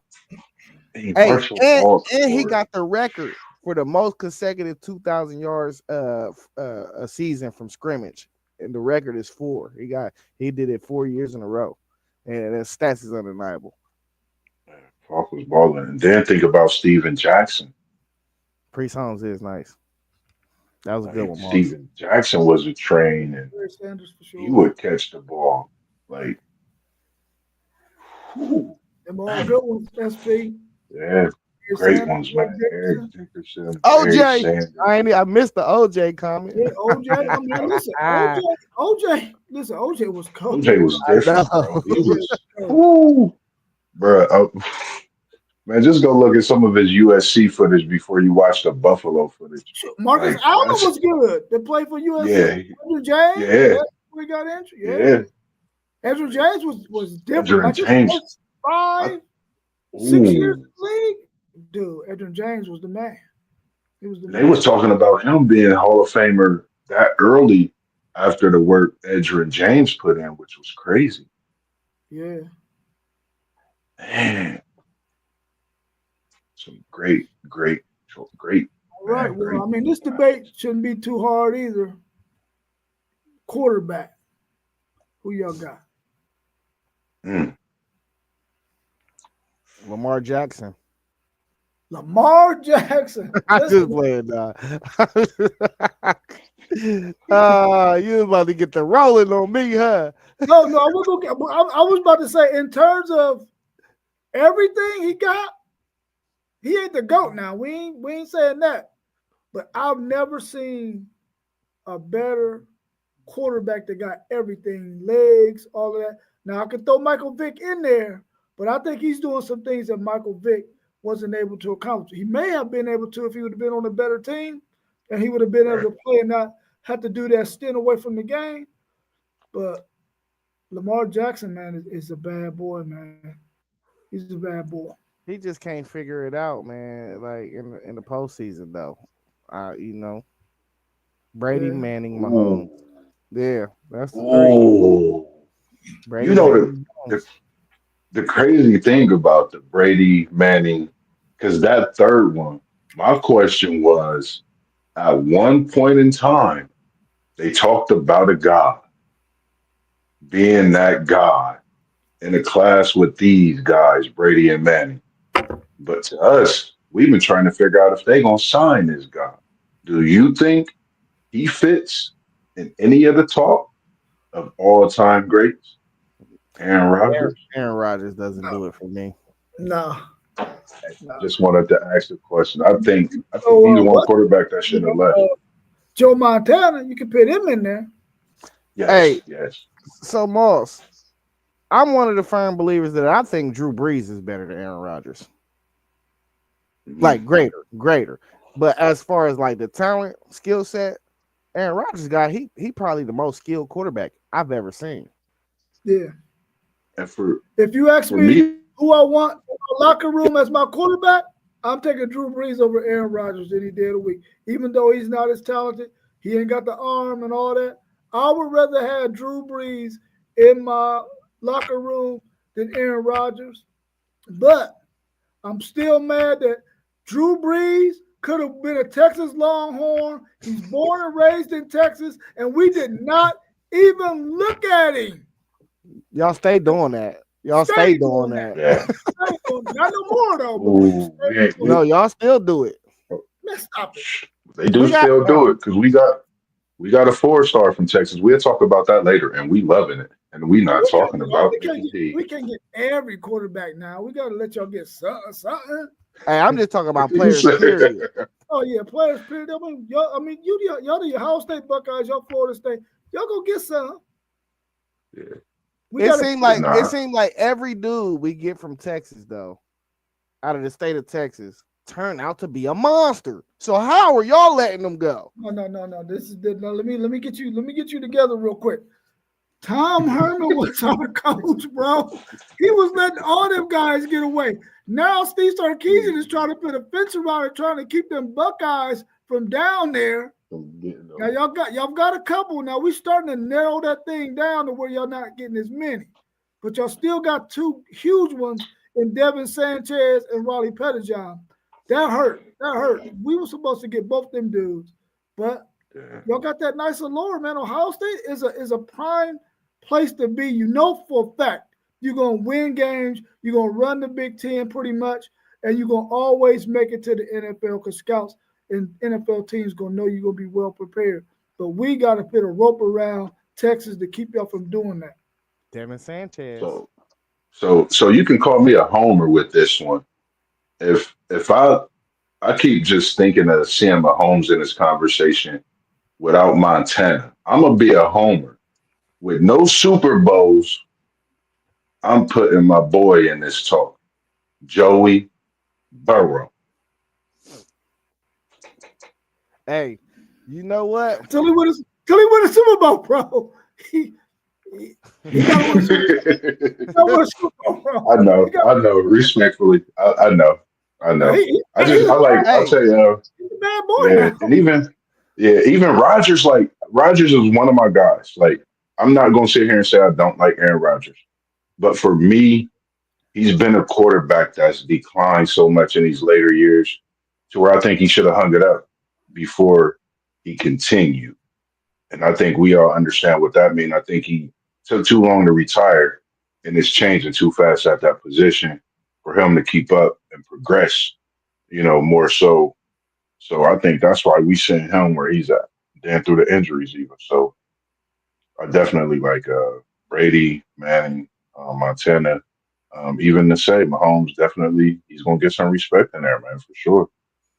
Hey, Hey, Marshall and Falk he scored. got the record for the most consecutive 2,000 yards a season from scrimmage, and the record is 4. He did it 4 years in a row, and that stats is undeniable. Falk was balling. And then think about Steven Jackson. Priest Holmes is nice. That was a good Like one, Moss. Steven Jackson was a train, and Barry Sanders for he sure. would catch the ball. Like, whew, Them all good ones. SP. yeah, Barry great Sanders. ones, Greg man. Eric Dickerson. Dickerson, Barry OJ, Sanders. I missed the OJ comment. Yeah, OJ. I mean, listen, I OJ. Listen, OJ was cold. OJ was different, bro. know. He OJ was was, cold. whoo, bro. Man, just go look at some of his USC footage before you watch the Buffalo footage. Marcus Like, Allen that's, was good. That played for USC. yeah, Andrew James. yeah, Yeah, we got Andrew. Yeah. yeah. Andrew James was different. Edgerrin Like his James. first I, 5, 6 years in ooh. the league, dude, Edgerrin James was the man. He was the They man. was talking about him being Hall of Famer that early after the work Edgerrin James put in, which was crazy. Yeah. Man, some great, All right. man, Well, great. I mean, this debate shouldn't be too hard either. Quarterback. Who y'all got? Mm. Lamar Jackson. Lamar Jackson. I just Listen, playing you was about to get the rolling on me, huh? no, I was about to say, in terms of everything he got, he ain't the GOAT now. We ain't saying that. But I've never seen a better quarterback that got everything, legs, all of that. Now I could throw Michael Vick in there, but I think he's doing some things that Michael Vick wasn't able to accomplish. He may have been able to if he would have been on a better team, and he would have been able Right. to play and not have to do that stint away from the game. But Lamar Jackson, man, is a bad boy, man. He's a bad boy. He just can't figure it out, man. Like in the postseason, though. You know, Brady, Yeah. Manning, Mahomes. Ooh, Yeah, that's the three. ooh. You Brady, know Manning, the Mahomes. the crazy thing about the Brady Manning, because that third one, my question was, at one point in time, they talked about a guy being that guy in a class with these guys, Brady and Manning. But to us, we've been trying to figure out if they're gonna sign this guy. Do you think he fits in any of the talk of all time greats? Aaron Rodgers? Aaron Rodgers doesn't No, do it for me. no. I just wanted to ask the question. I think So he's one what? quarterback that shouldn't have left. Joe Montana, you can put him in there. Hey, Yes, yes. so Moss, I'm one of the firm believers that I think Drew Brees is better than Aaron Rodgers. Mhm. Like greater. But as far as like the talent, skill set, Aaron Rodgers guy, he probably the most skilled quarterback I've ever seen. Yeah. And for If you ask for me me, who I want in my locker room as my quarterback, I'm taking Drew Brees over Aaron Rodgers any day of the week. Even though he's not as talented, he ain't got the arm and all that. I would rather have Drew Brees in my locker room than Aaron Rodgers. But I'm still mad that Drew Brees could have been a Texas Longhorn. He's born and raised in Texas, and we did not even look at him. Y'all stay doing that. Y'all stay Stay doing doing that. that. yeah. Stay doing Not no more though, but we Ooh, stay doing No, that. y'all still do it. Man, stop it. they do We got still do it because we got a 4-star from Texas. We'll talk about that later, and we loving it. And we But not talking about we can't Mickey get D. we can't get every quarterback now. We gotta let y'all get something. hey, I'm just talking about You players, said- period. Oh yeah, players. Period. Y'all the Ohio State Buckeyes, y'all Florida State, y'all go get some. yeah. We It gotta seemed figure like it out. it seemed like every dude we get from Texas, though, out of the state of Texas, turned out to be a monster. So how are y'all letting them go? No. This is no, let me get you together real quick. Tom Herman was our coach, bro. He was letting all them guys get away. Now Steve Sarkisian is trying to put a fence around it, trying to keep them Buckeyes from down there. Now y'all got a couple. Now we starting to narrow that thing down to where y'all not getting as many, but y'all still got two huge ones in Devin Sanchez and Raleigh Pettijohn. That hurt. That hurt. We were supposed to get both them dudes, but y'all got that nice allure, man. Ohio State is a prime place to be. You know for a fact you're gonna win games. You're gonna run the Big Ten pretty much, and you're gonna always make it to the NFL because scouts and NFL teams gonna know you're gonna be well prepared. But we gotta put a rope around Texas to keep y'all from doing that. Devin Sanchez. So you can call me a homer with this one. If I keep just thinking of seeing Mahomes in this conversation without Montana, I'm gonna be a homer with no Super Bowls. I'm putting my boy in this talk, Joey Burrow. Hey, you know what? Till he win a Super Bowl, bro. He got to win a Super Bowl, bro. I know. Respectfully, I know. I'll tell you, he's a bad boy yeah, now. and even Rodgers, like Rodgers is one of my guys. Like I'm not gonna sit here and say I don't like Aaron Rodgers, but for me, he's been a quarterback that's declined so much in these later years to where I think he should have hung it up before he continued. And I think we all understand what that means. I think he took too long to retire and it's changing too fast at that position for him to keep up and progress, more so. So I think that's why we sent him where he's at, then through the injuries even. So I definitely like Brady, Manning, Montana. Even to say Mahomes, definitely he's gonna get some respect in there, man, for sure.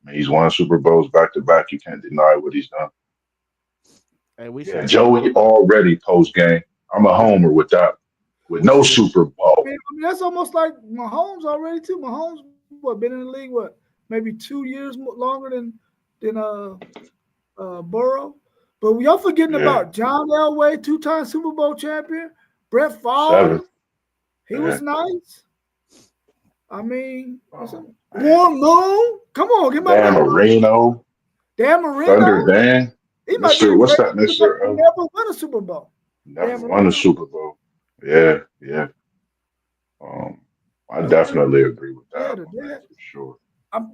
I mean, he's won Super Bowls back to back. You can't deny what he's done. Hey, we Yeah, should Joey already post game. I'm a homer with that, with no Super Bowl. I mean, that's almost like Mahomes already too. Mahomes, been in the league maybe 2 years longer than Burrow. But y'all forgetting about John Elway, 2-time Super Bowl champion, Brett Favre. 7. He was nice. I mean, Warren Moon. Come on, get my Dan man. Marino, Dan Marino. Thunder Dan. He might be Mr. the What's that, greatest Mr. quarterback to never win a Super Bowl. Never won a Super Bowl. Yeah. I definitely agree with that. For sure.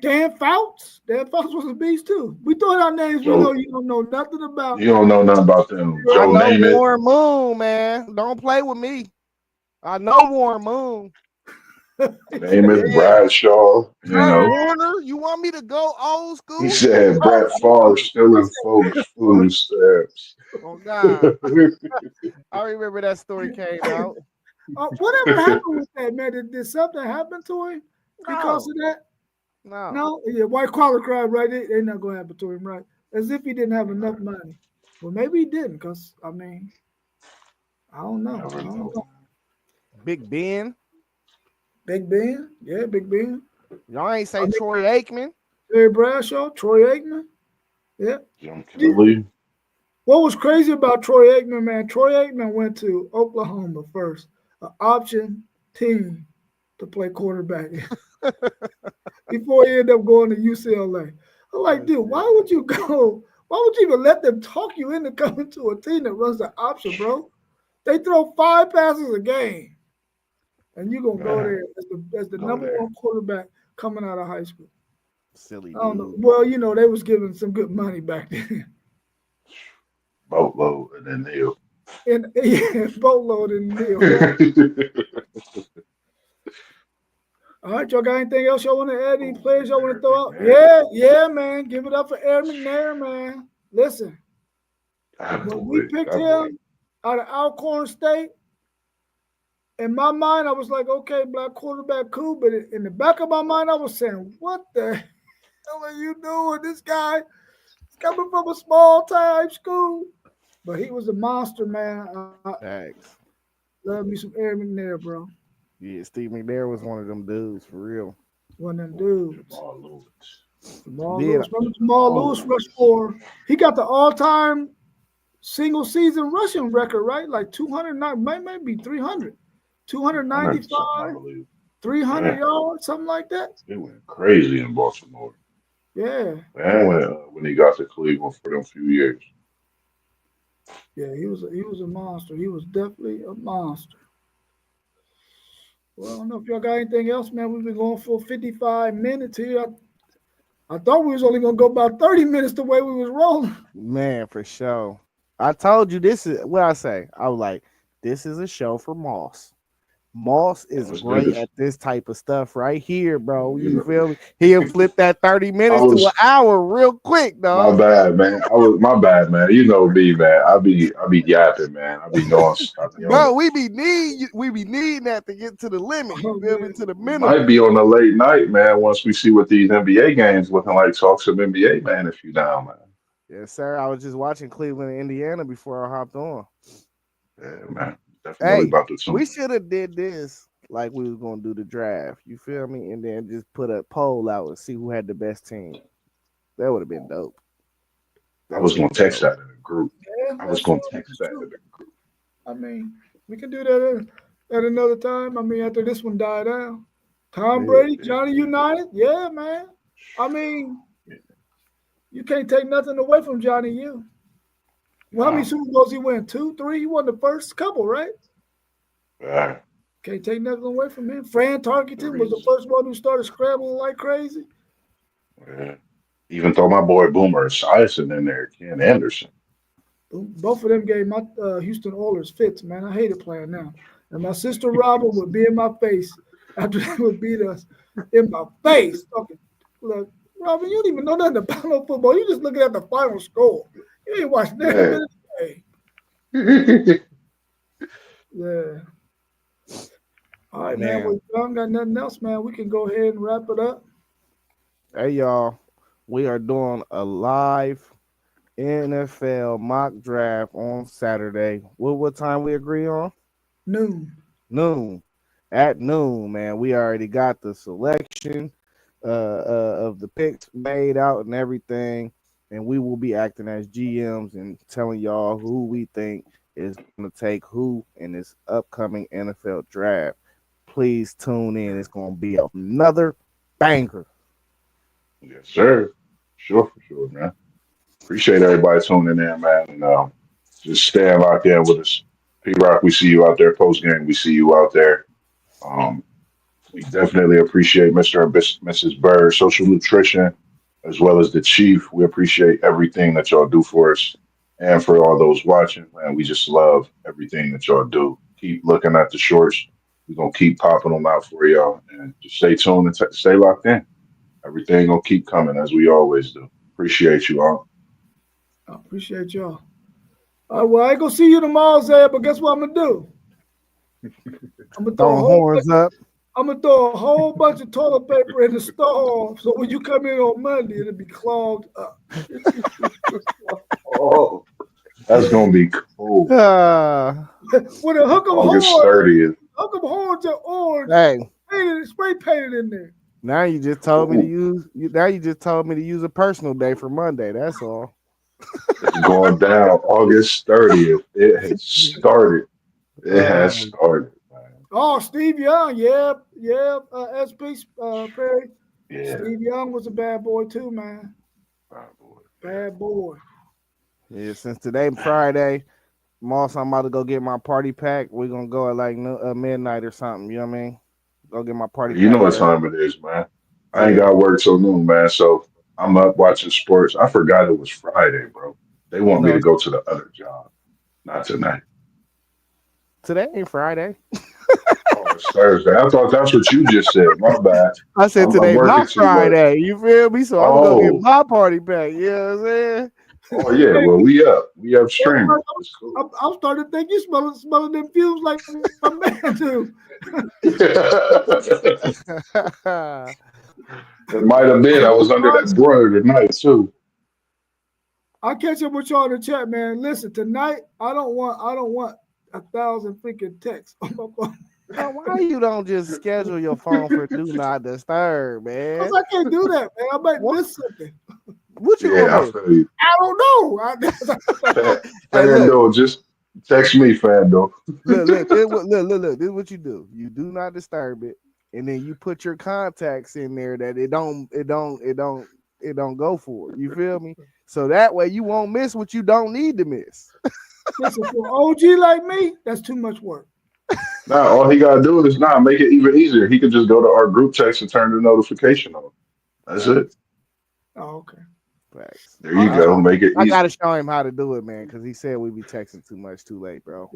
Dan Fouts. Dan Fouts was a beast too. We throwing out names we know you don't know nothing about. You don't know nothing about them. I Joe know Namath. Warren Moon, man. Don't play with me. I know Warren Moon. Namath, Bradshaw. Warner, you want me to go old school? He said Brett Favre stealing folks' food stamps. Oh God. I remember that story came out. Whatever happened with that, man? Did something happen to him because of that? No. Yeah, white collar crime, right? They not gonna happen to him, right? As if he didn't have enough money. Well, maybe he didn't, because I mean, I don't know. Big Ben. Big Ben, yeah, Big Ben. Y'all ain't say Troy Aikman. Terry Bradshaw, Troy Aikman, yeah. Jim Kelly. What was crazy about Troy Aikman, man? Troy Aikman went to Oklahoma first, an option team to play quarterback before he ended up going to UCLA. I'm like, dude, why would you go? Why would you even let them talk you into coming to a team that runs the option, bro? They throw 5 passes a game, and you're going to go there as the number one quarterback coming out of high school. Silly. I don't know. Well, they was giving some good money back then. Boatload and then Neil. Boatload and Neil. All right, y'all got anything else y'all want to add? Any players y'all want to throw out? Yeah, man. Give it up for Aaron McNair, man. Listen, when we picked him out of Alcorn State, in my mind, I was like, okay, black quarterback, cool. But in the back of my mind, I was saying, what the hell are you doing? This guy is coming from a small time school. But he was a monster, man. Thanks. Love me some Aaron McNair, bro. Yeah, Steve McNair was one of them dudes, for real. One of them dudes. Jamal Lewis. Remember Jamal Lewis rushed for? He got the all-time single season rushing record, right? Like 209, maybe 300. 295, 300 yards, something like that. It went crazy in Baltimore. Yeah, Man, when he got to Cleveland for them few years. yeah, he was a monster. He was definitely a monster. Well, I don't know if y'all got anything else, man. We've been going for 55 minutes here. I thought we was only gonna go about 30 minutes the way we was rolling. Man, for sure. I told you this is what I say. I was like, this is a show for Moss. Moss is Let's do great this. at this type of stuff right here, bro. You You feel me? He'll flip that 30 know, I minutes to an was hour real quick, my dog. bad, man. I was my bad, man. You know me, man. I be yapping, man. I be doing stuff. Bro, we be needing that to get to the limit. You Oh feel me? man, To the We might minimum. be on a late night, man. Once we see what these NBA games looking like, talk some NBA, man. If you down, man. Yes, sir. I was just watching Cleveland and Indiana before I hopped on. Yeah, man. Definitely Hey, about to we tune should have did this like we was gonna do the draft. You feel me? And then just put a poll out and see who had the best team. That would have been dope. I That was would have gonna been text dope. that in the group. yeah, I was that's true. gonna text That's that true. in the group. I mean, we can do that at another time. I mean, after this one died down. Tom Yeah. Brady, Yeah, Johnny United, yeah, man. I mean, yeah. you can't take nothing away from Johnny U. Well, how many Nah, Super Bowls he win? Two, three. He won the first couple, right? man. Can't take nothing away from him. Fran Tarkenton was the Threes. first one who started scrambling like crazy. Yeah. Even throw my boy Boomer Esiason in there, Ken Anderson. Both of them gave my Houston Oilers fits, man. I hated playing now. And my sister Robin would be in my face after they would beat us in my face. Talking, look, Robin, you don't even know nothing about no football. You just looking at the final score. You ain't watching every Man. minute of the game. Yeah. All right, man. Well, Man. if y'all ain't got nothing else, man, we can go ahead and wrap it up. Hey y'all. We are doing a live NFL mock draft on Saturday. What time we agree on? Noon. Noon. At noon, man. We already got the selection of the picks made out and everything. And we will be acting as GMs and telling y'all who we think is going to take who in this upcoming NFL draft. Please tune in. It's going to be another banger. Yes, sir. Sure, for sure, man. Appreciate everybody tuning in, man. And just staying locked in with us. P Rock, we see you out there. Post game, we see you out there. Um, we definitely appreciate Mr. and Mrs. Bird, Social Nutrition, as well as the Chief. We appreciate everything that y'all do for us. And for all those watching, man, we just love everything that y'all do. Keep looking at the shorts. We're going to keep popping them out for y'all. And just stay tuned and stay locked in. Everything going to keep coming as we always do. Appreciate you all. I appreciate y'all. All right, well, I ain't gonna see you tomorrow, Zay, but guess what I'm gonna do? I'm gonna throw a Throwing whole horns up. I'm gonna throw a whole bunch of toilet paper in the stall, so when you come in on Monday, it'll be clogged up. Oh, that's going to be cool. Ah, With a August 30th. hook 'em horns are orange, hey, painted, spray painted in there. now you just told me to Ooh, use. Now you just told me to use a personal day for Monday. That's all. it's going down August 30th. It has started. It has Um, started, man. Oh, Steve Young, yeah, yeah. SP Perry. Yeah. Steve Young was a bad boy too, man. Oh, boy. Yeah. Bad boy. yeah, since today Friday, Moss, I'm about to go get my party pack. We're gonna go at like midnight or something. You know what I mean? Go get my party You know pack what ready. time it is, man. I ain't Yeah. got work till noon, man. So I'm up watching sports. I forgot it was Friday, bro. They want me No, to go to the other job, not tonight. today ain't Friday. Oh, it's Thursday. I thought that's what you just said. My bad. I said I'm today my working too much. Friday. You feel me? So I'm gonna go get Oh, my party pack. You know what I'm saying? oh yeah. Hey, Well, we up. We up well, streaming. It's cool. I'm starting to think you smelling them fumes like my man too. It might have been. I was under All right, that broiler tonight too. I'll catch up with y'all in the chat, man. Listen, tonight I don't want 1,000 freaking texts on my phone. Bro, why you don't just schedule your phone for do not disturb, Cause man? I can't do that, man. I might What miss something. what you gonna Yeah, I miss? feel you. I don't know. Hey, look, Fando, just text me, Fando. look, look. This is what you do. You do not disturb it, and then you put your contacts in there that it don't it don't go for it. You feel me? So that way you won't miss what you don't need to miss. Listen, for OG like me, that's too much work. Now all he gotta do is make it even easier. He could just go to our group text and turn the notification on. That's it. Facts. Oh, okay. Facts. There All you right. go. Make it I easy. gotta show him how to do it, man, because he said we be texting too much too late, bro.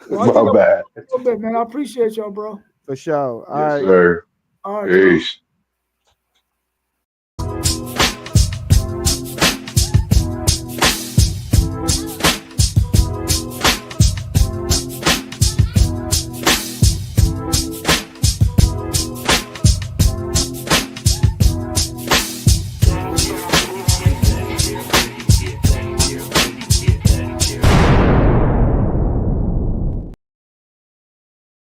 Well, I think My I'm bad. a little bit, man. I appreciate y'all, bro. For sure. All Yes, right. sir. All right, y'all. Peace.